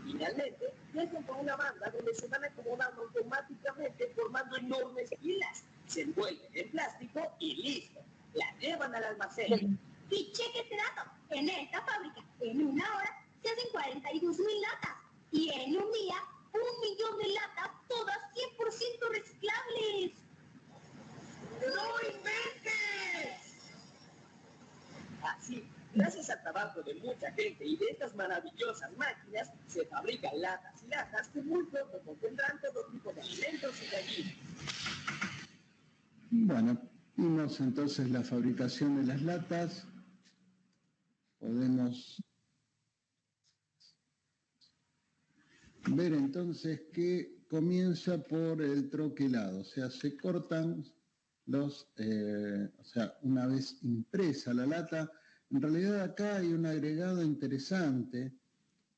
Finalmente, viajan con una banda donde se van acomodando automáticamente formando enormes pilas. Se envuelven en plástico y listo. La llevan al almacén.
Y cheque este dato, en esta fábrica, en una hora, se hacen 42,000 latas. Y en un día, 1 millón de latas, todas 100% reciclables.
¡No inventes! Así, gracias al trabajo de mucha gente y de estas maravillosas máquinas, se fabrican latas y latas que muy pronto contendrán todo tipo de alimentos y gallinas.
Bueno, vimos entonces la fabricación de las latas. Podemos ver entonces que comienza por el troquelado, o sea, se cortan una vez impresa la lata. En realidad acá hay un agregado interesante,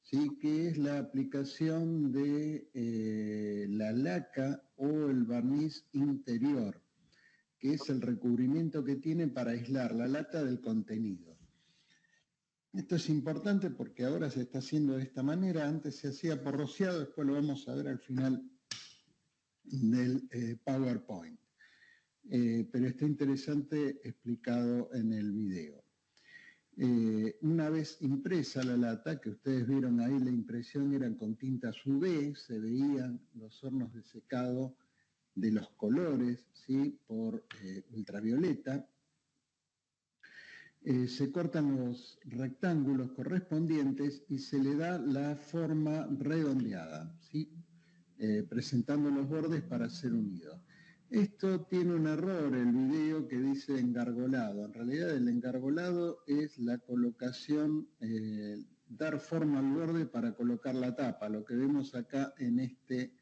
¿sí? Que es la aplicación de la laca o el barniz interior, que es el recubrimiento que tiene para aislar la lata del contenido. Esto es importante porque ahora se está haciendo de esta manera, antes se hacía por rociado, después lo vamos a ver al final del PowerPoint. Pero está interesante explicado en el video. Una vez impresa la lata, que ustedes vieron ahí, la impresión eran con tintas UV, se veían los hornos de secado de los colores, ¿sí? Por ultravioleta. Se cortan los rectángulos correspondientes y se le da la forma redondeada, ¿sí? Presentando los bordes para ser unidos. Esto tiene un error, el video que dice engargolado. En realidad el engargolado es la colocación, dar forma al borde para colocar la tapa, lo que vemos acá en este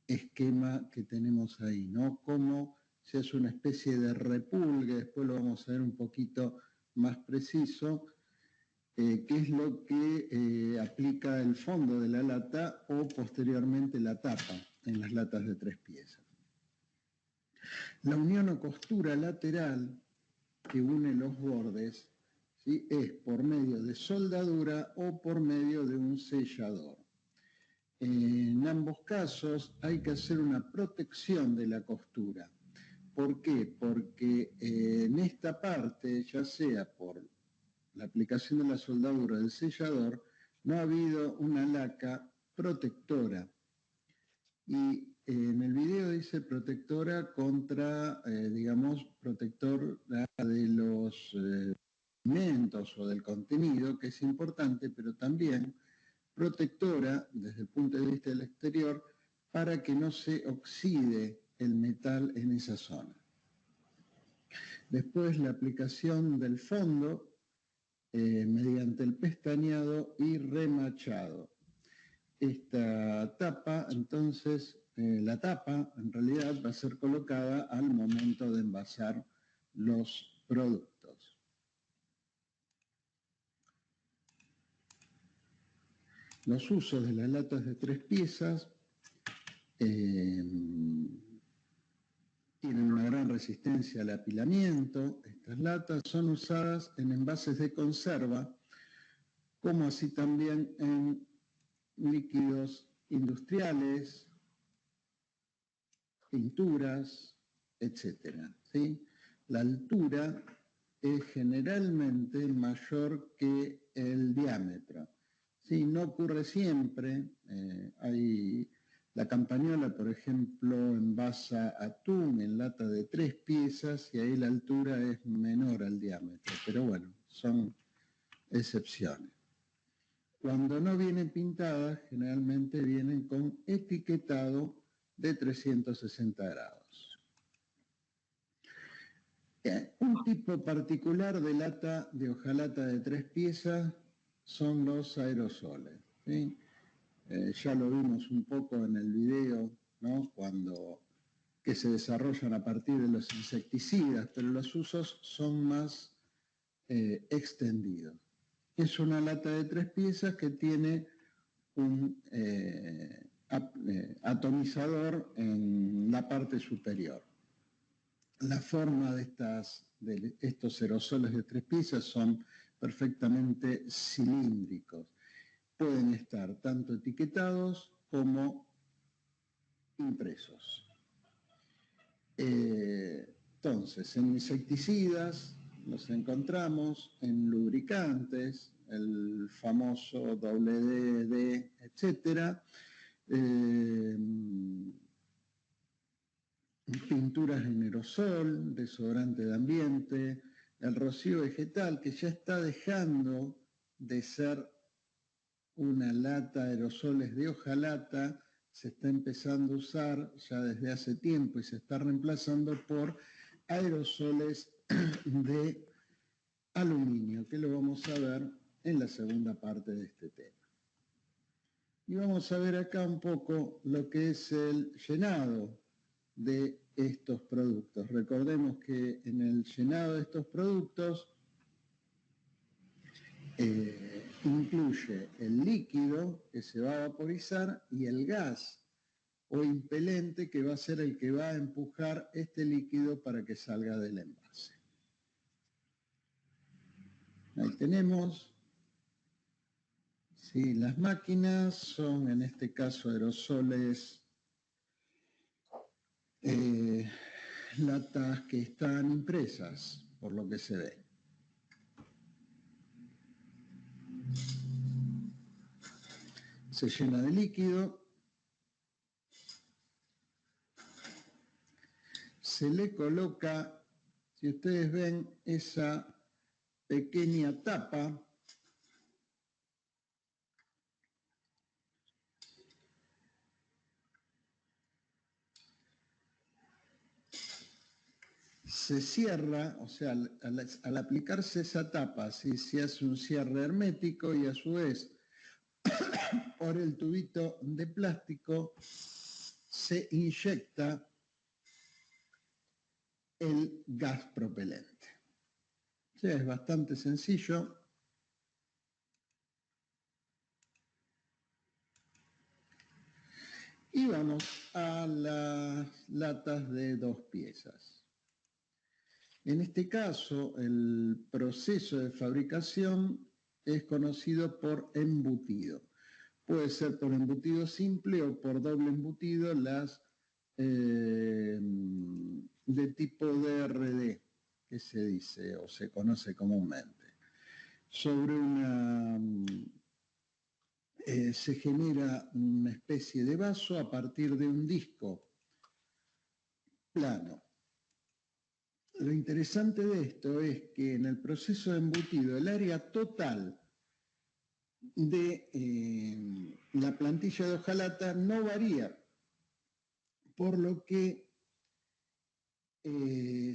esquema que tenemos ahí, ¿no? Como se hace una especie de repulgue, después lo vamos a ver un poquito más preciso, que es lo que aplica el fondo de la lata o posteriormente la tapa en las latas de 3 piezas. La unión o costura lateral que une los bordes, ¿sí?, es por medio de soldadura o por medio de un sellador. En ambos casos hay que hacer una protección de la costura. ¿Por qué? Porque en esta parte, ya sea por la aplicación de la soldadura del sellador, no ha habido una laca protectora. Y en el video dice protectora contra, digamos, protectora de los alimentos o del contenido, que es importante, pero también protectora desde el punto de vista del exterior para que no se oxide el metal en esa zona. Después la aplicación del fondo mediante el pestañeado y remachado. Esta tapa, entonces, la tapa en realidad va a ser colocada al momento de envasar los productos. Los usos de las latas de 3 piezas tienen una gran resistencia al apilamiento. Estas latas son usadas en envases de conserva, como así también en líquidos industriales, pinturas, etc. ¿Sí? La altura es generalmente mayor que el diámetro. Sí, no ocurre siempre. Hay la campañola, por ejemplo, envasa atún en lata de 3 piezas y ahí la altura es menor al diámetro. Pero bueno, son excepciones. Cuando no vienen pintadas, generalmente vienen con etiquetado de 360 grados. Un tipo particular de lata, de hojalata de 3 piezas, son los aerosoles, ¿sí? Ya lo vimos un poco en el video, ¿no?, que se desarrollan a partir de los insecticidas, pero los usos son más extendidos. Es una lata de 3 piezas que tiene un atomizador en la parte superior. La forma de estos aerosoles de 3 piezas son perfectamente cilíndricos. Pueden estar tanto etiquetados como impresos. Entonces, en insecticidas los encontramos, en lubricantes, el famoso WD, etc. Pinturas en aerosol, desodorante de ambiente, el rocío vegetal, que ya está dejando de ser una lata de aerosoles de hojalata, se está empezando a usar ya desde hace tiempo y se está reemplazando por aerosoles de aluminio, que lo vamos a ver en la segunda parte de este tema. Y vamos a ver acá un poco lo que es el llenado de estos productos. Recordemos que en el llenado de estos productos incluye el líquido que se va a vaporizar y el gas o impelente que va a ser el que va a empujar este líquido para que salga del envase. Ahí tenemos. Sí, las máquinas son en este caso aerosoles, latas que están impresas, por lo que se ve. Se llena de líquido, se le coloca, si ustedes ven, esa pequeña tapa se cierra, o sea, al aplicarse esa tapa, ¿sí? Se hace un cierre hermético y a su vez por el tubito de plástico se inyecta el gas propelente. O sea, es bastante sencillo. Y vamos a las latas de 2 piezas. En este caso, el proceso de fabricación es conocido por embutido. Puede ser por embutido simple o por doble embutido, las de tipo DRD, que se dice o se conoce comúnmente. Sobre una... se genera una especie de vaso a partir de un disco plano. Lo interesante de esto es que en el proceso de embutido el área total de la plantilla de hojalata no varía, por lo que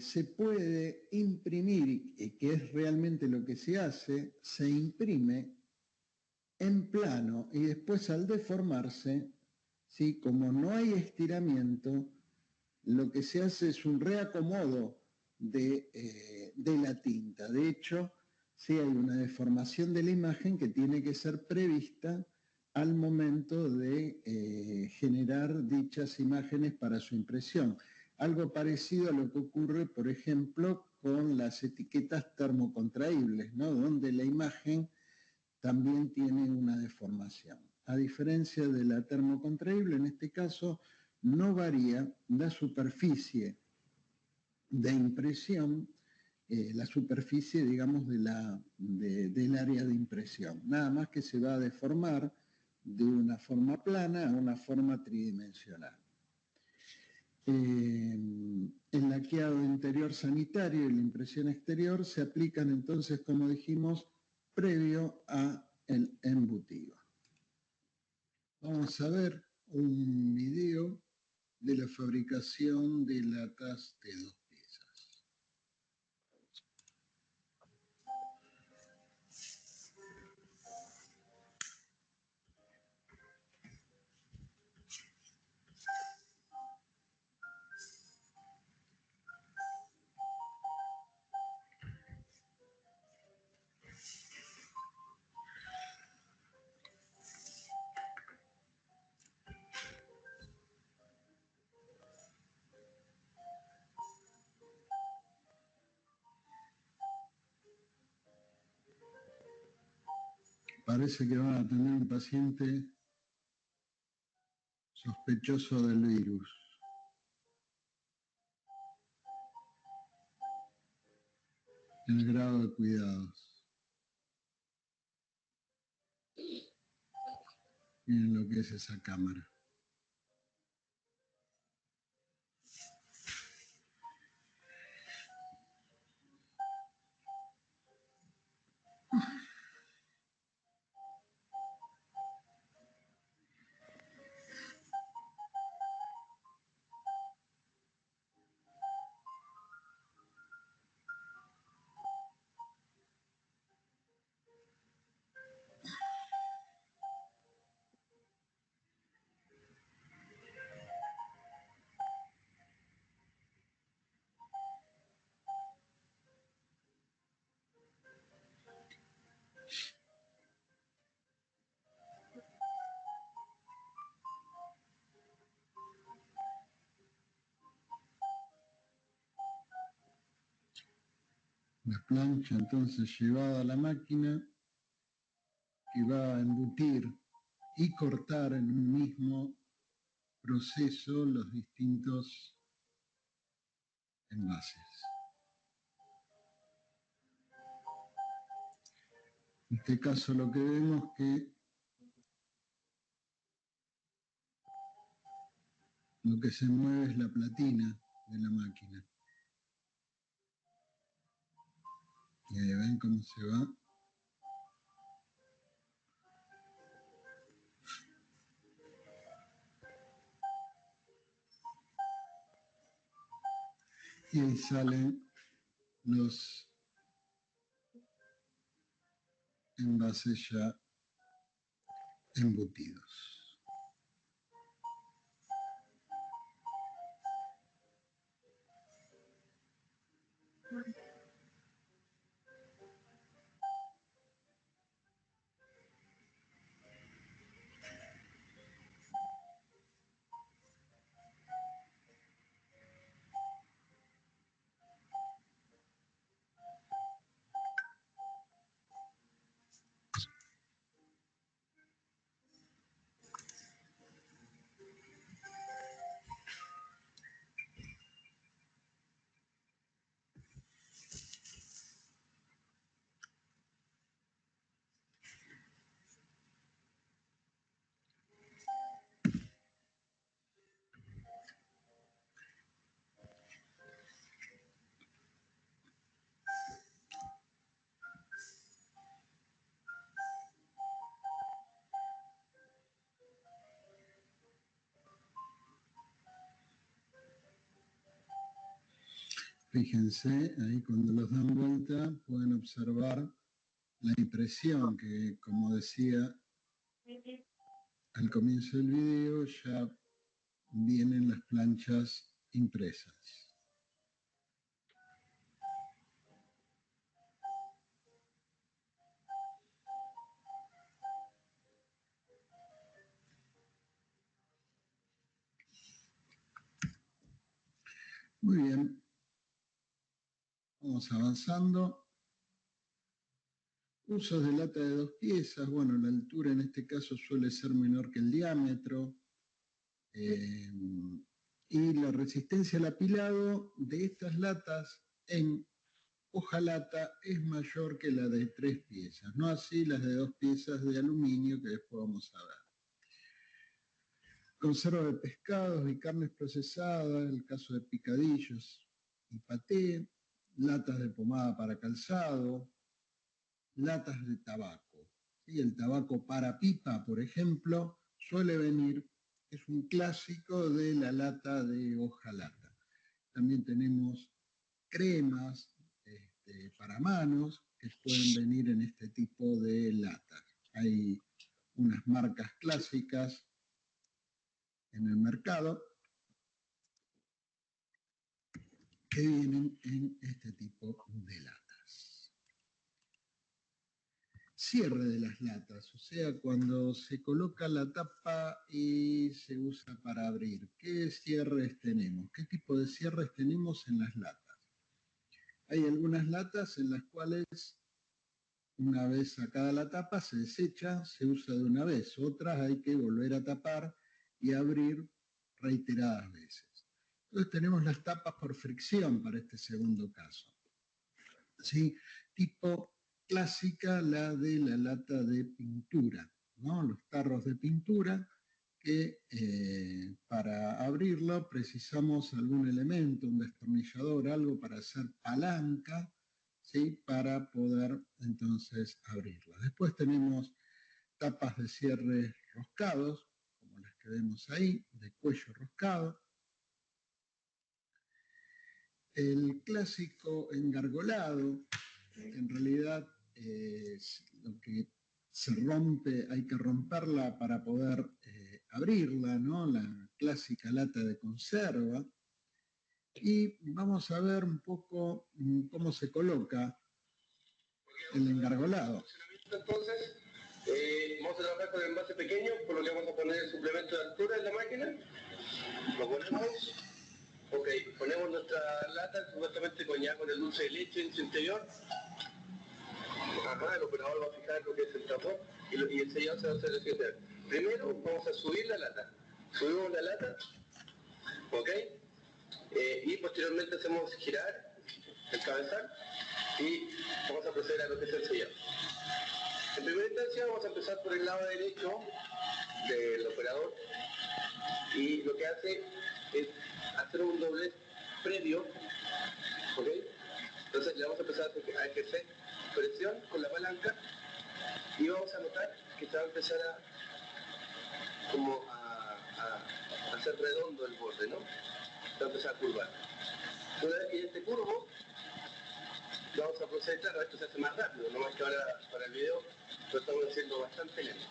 se puede imprimir, que es realmente lo que se hace, se imprime en plano y después al deformarse, ¿sí? Como no hay estiramiento, lo que se hace es un reacomodo de la tinta. De hecho, sí hay una deformación de la imagen que tiene que ser prevista al momento de generar dichas imágenes para su impresión. Algo parecido a lo que ocurre, por ejemplo, con las etiquetas termocontraíbles, ¿no? Donde la imagen también tiene una deformación. A diferencia de la termocontraíble, en este caso no varía la superficie de impresión, la superficie, digamos, del área de impresión. Nada más que se va a deformar de una forma plana a una forma tridimensional. El laqueado interior sanitario y la impresión exterior se aplican entonces, como dijimos, previo a el embutido. Vamos a ver un video de la fabricación de latas de 2 piezas. Parece que van a tener un paciente sospechoso del virus. El grado de cuidados. Miren lo que es esa cámara. La plancha entonces llevada a la máquina que va a embutir y cortar en un mismo proceso los distintos envases. En este caso lo que vemos que lo que se mueve es la platina de la máquina. Y ahí ven cómo se va. Y ahí salen los envases ya embutidos. Fíjense, ahí cuando los dan vuelta pueden observar la impresión que, como decía al comienzo del video, ya vienen las planchas impresas. Muy bien, vamos avanzando. Usos de lata de 2 piezas, bueno, la altura en este caso suele ser menor que el diámetro. Y la resistencia al apilado de estas latas en hojalata es mayor que la de 3 piezas, no así las de 2 piezas de aluminio que después vamos a ver. Conserva de pescados y carnes procesadas, el caso de picadillos y paté, latas de pomada para calzado, latas de tabaco. ¿Sí? El tabaco para pipa, por ejemplo, suele venir, es un clásico de la lata de hojalata. También tenemos cremas para manos que pueden venir en este tipo de latas. Hay unas marcas clásicas en el mercado que vienen en este tipo de latas. Cierre de las latas, o sea, cuando se coloca la tapa y se usa para abrir. ¿Qué cierres tenemos? ¿Qué tipo de cierres tenemos en las latas? Hay algunas latas en las cuales una vez sacada la tapa se desecha, se usa de una vez. Otras hay que volver a tapar y abrir reiteradas veces. Entonces tenemos las tapas por fricción para este segundo caso. ¿Sí? Tipo clásica, la de la lata de pintura, ¿no? Los tarros de pintura que para abrirlo precisamos algún elemento, un destornillador, algo para hacer palanca, ¿sí? Para poder entonces abrirla. Después tenemos tapas de cierre roscados, como las que vemos ahí, de cuello roscado. El clásico engargolado, en realidad lo que se rompe, hay que romperla para poder abrirla, ¿no? La clásica lata de conserva. Y vamos a ver un poco cómo se coloca el engargolado.
Entonces, vamos a trabajar con el envase pequeño, por lo que vamos a poner el suplemento de altura en la máquina. Lo ponemos. Ok, ponemos nuestra lata supuestamente con el dulce de leche en su interior. Ajá, el operador va a fijar lo que es el tapón y el sellado se va a hacer el siguiente. Primero vamos a subir la lata. Subimos la lata, ok, y posteriormente hacemos girar el cabezal y vamos a proceder a lo que es el sellado. En primera instancia vamos a empezar por el lado derecho del operador y lo que hace es hacer un doblez previo, ¿ok? Entonces le vamos a empezar a ejercer presión con la palanca y vamos a notar que se va a empezar a hacer redondo el borde, ¿no? Se va a empezar a curvar. Una vez que ya esté curvo, vamos a proceder, claro, esto se hace más rápido, no más que ahora para el video lo estamos haciendo bastante lento.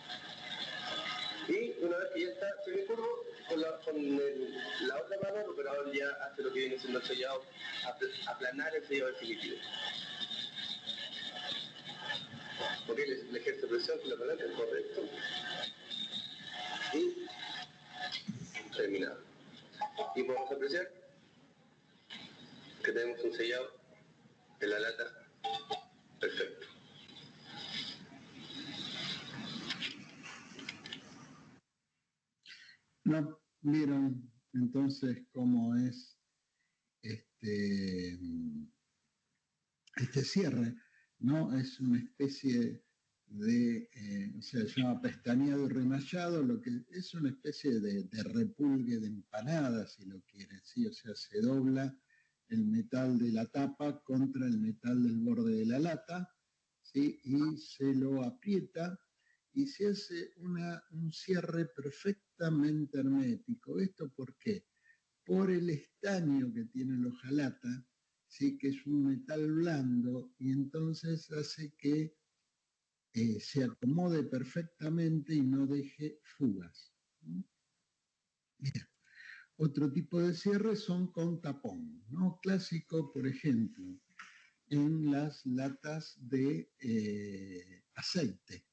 Y una vez que ya está semicurvo, con la otra mano el operador ya hace lo que viene siendo el sellado, aplanar el sellado definitivo. Ok, le ejerce presión con la palanca, correcto. Y terminado. Y podemos apreciar que tenemos un sellado de la lata perfecto.
¿No vieron entonces cómo es este cierre? ¿No? Es una especie de, o sea, se llama pestañeado y remallado, lo que es una especie de repulgue de empanada, si lo quieren, ¿sí? O sea, se dobla el metal de la tapa contra el metal del borde de la lata, ¿sí? Y se lo aprieta y se hace un cierre perfectamente hermético. ¿Esto por qué? Por el estaño que tiene la hojalata, ¿sí? Que es un metal blando y entonces hace que se acomode perfectamente y no deje fugas. Bien. Otro tipo de cierre son con tapón, ¿no? Clásico, por ejemplo, en las latas de aceite.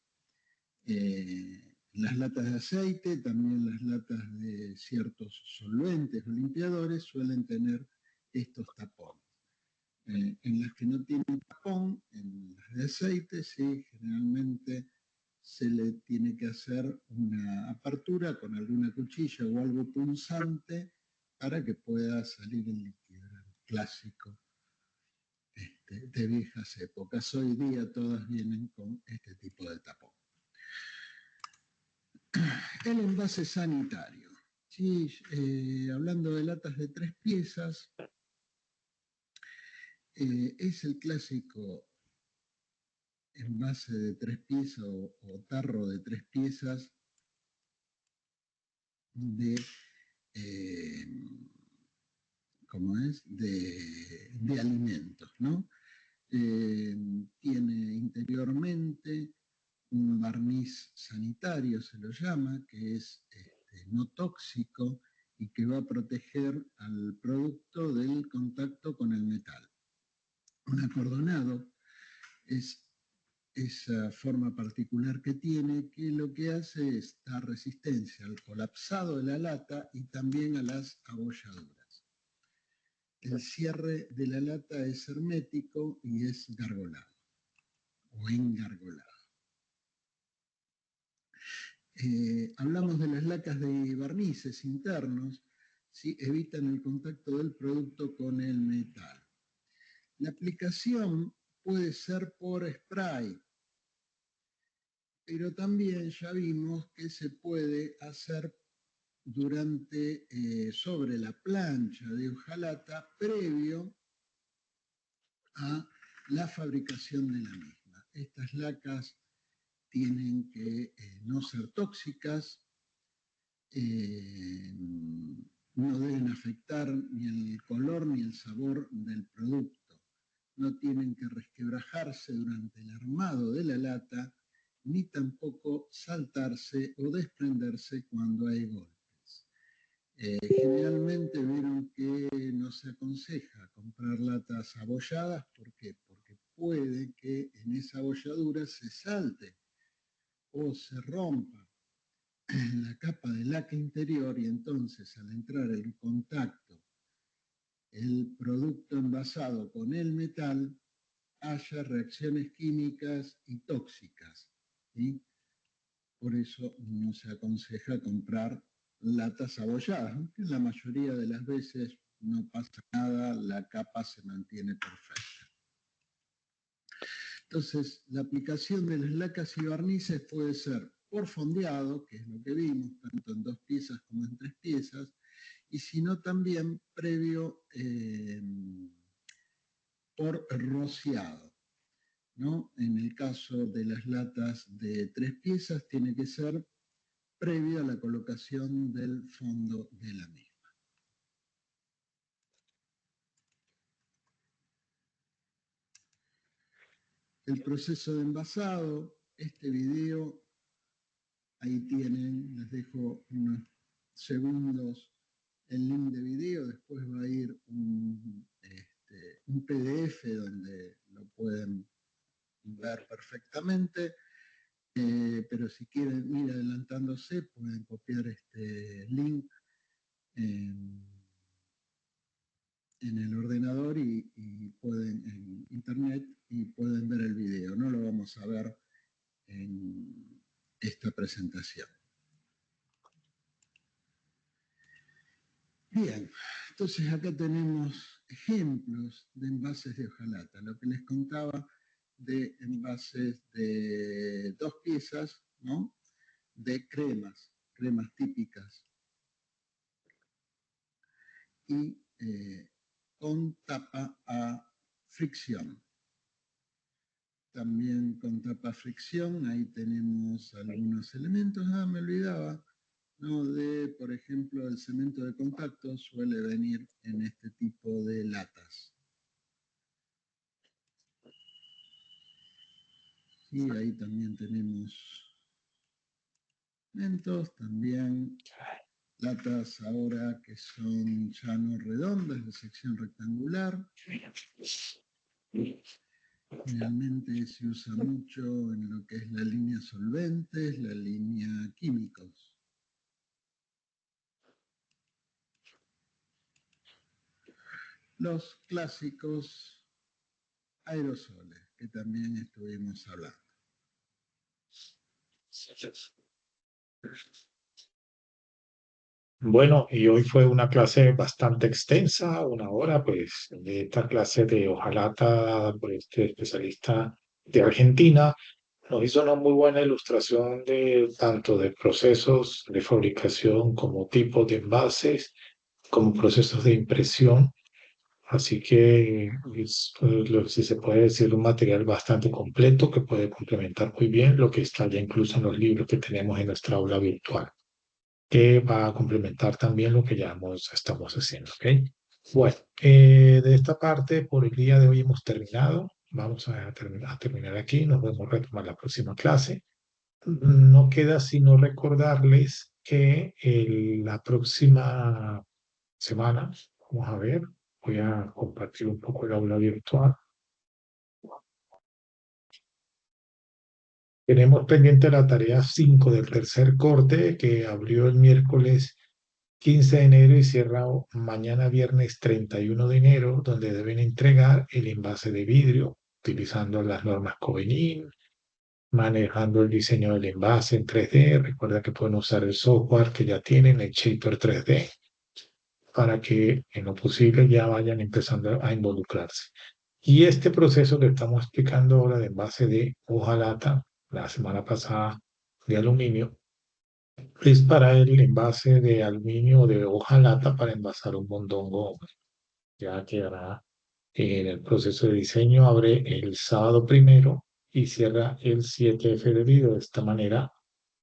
Las latas de aceite, también las latas de ciertos solventes o limpiadores suelen tener estos tapones. En las que no tienen tapón, en las de aceite, sí, generalmente se le tiene que hacer una apertura con alguna cuchilla o algo punzante para que pueda salir el líquido. El clásico de viejas épocas. Hoy día todas vienen con este tipo de tapón. El envase sanitario. Sí, hablando de latas de 3 piezas, es el clásico envase de 3 piezas o tarro de 3 piezas de, ¿cómo es? De alimentos, ¿no? Tiene interiormente un barniz sanitario, se lo llama, que es no tóxico y que va a proteger al producto del contacto con el metal. Un acordonado es esa forma particular que tiene, que lo que hace es dar resistencia al colapsado de la lata y también a las abolladuras. El cierre de la lata es hermético y es gargolado o engargolado. Hablamos de las lacas de barnices internos, ¿sí? Evitan el contacto del producto con el metal. La aplicación puede ser por spray, pero también ya vimos que se puede hacer sobre la plancha de hojalata previo a la fabricación de la misma. Estas lacas tienen que no ser tóxicas, no deben afectar ni el color ni el sabor del producto, no tienen que resquebrajarse durante el armado de la lata, ni tampoco saltarse o desprenderse cuando hay golpes. Generalmente vieron que no se aconseja comprar latas abolladas. ¿Por qué? Porque puede que en esa abolladura se salte o se rompa la capa de laca interior y entonces al entrar en contacto el producto envasado con el metal haya reacciones químicas y tóxicas, ¿sí? Por eso no se aconseja comprar latas abolladas, aunque la mayoría de las veces no pasa nada, la capa se mantiene perfecta. Entonces, la aplicación de las lacas y barnices puede ser por fondeado, que es lo que vimos, tanto en 2 piezas como en 3 piezas, y si no también previo por rociado, ¿no? En el caso de las latas de 3 piezas tiene que ser previo a la colocación del fondo de la misma. El proceso de envasado, este video, ahí tienen, les dejo unos segundos el link de video, después va a ir un PDF donde lo pueden ver perfectamente, pero si quieren ir adelantándose pueden copiar este link en el ordenador y pueden en internet y pueden ver el video. No lo vamos a ver en esta presentación. Bien, entonces acá tenemos ejemplos de envases de hojalata. Lo que les contaba de envases de 2 piezas, ¿no? De cremas típicas. Y con tapa a fricción. También con tapa a fricción, ahí tenemos algunos elementos. Me olvidaba, ¿no? Por ejemplo, el cemento de contacto suele venir en este tipo de latas. Y ahí también tenemos elementos, también latas ahora que son ya no redondas, de sección rectangular. Realmente se usa mucho en lo que es la línea solventes, la línea químicos. Los clásicos aerosoles, que también estuvimos hablando.
Bueno, y hoy fue una clase bastante extensa, 1 hora, pues, de esta clase de hojalata dada por este especialista de Argentina. Nos hizo una muy buena ilustración de tanto de procesos de fabricación como tipos de envases, como procesos de impresión. Así que es, si se puede decir, un material bastante completo que puede complementar muy bien lo que está ya incluso en los libros que tenemos en nuestra aula virtual, que va a complementar también lo que ya estamos haciendo, ¿ok? Bueno, de esta parte por el día de hoy hemos terminado. Vamos a terminar aquí. Nos vemos a retomar la próxima clase. No queda sino recordarles que la próxima semana, vamos a ver, voy a compartir un poco el aula virtual. Tenemos pendiente la tarea 5 del tercer corte que abrió el miércoles 15 de enero y cierra mañana viernes 31 de enero, donde deben entregar el envase de vidrio utilizando las normas Covenin, manejando el diseño del envase en 3D. Recuerda que pueden usar el software que ya tienen, el Shaper 3D, para que en lo posible ya vayan empezando a involucrarse. Y este proceso que estamos explicando ahora de envase de hojalata, la semana pasada de aluminio, es para el envase de aluminio o de hojalata para envasar un mondongo. Ya quedará en el proceso de diseño, abre el sábado 1 y cierra el 7F de video. De esta manera,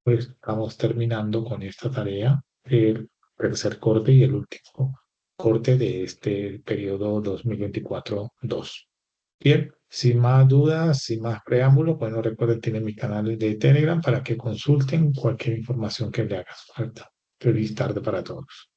pues estamos terminando con esta tarea, el tercer corte y el último corte de este periodo 2024-2. Bien, sin más dudas, sin más preámbulos, bueno, recuerden, tienen mis canales de Telegram para que consulten cualquier información que le haga falta. Feliz tarde para todos.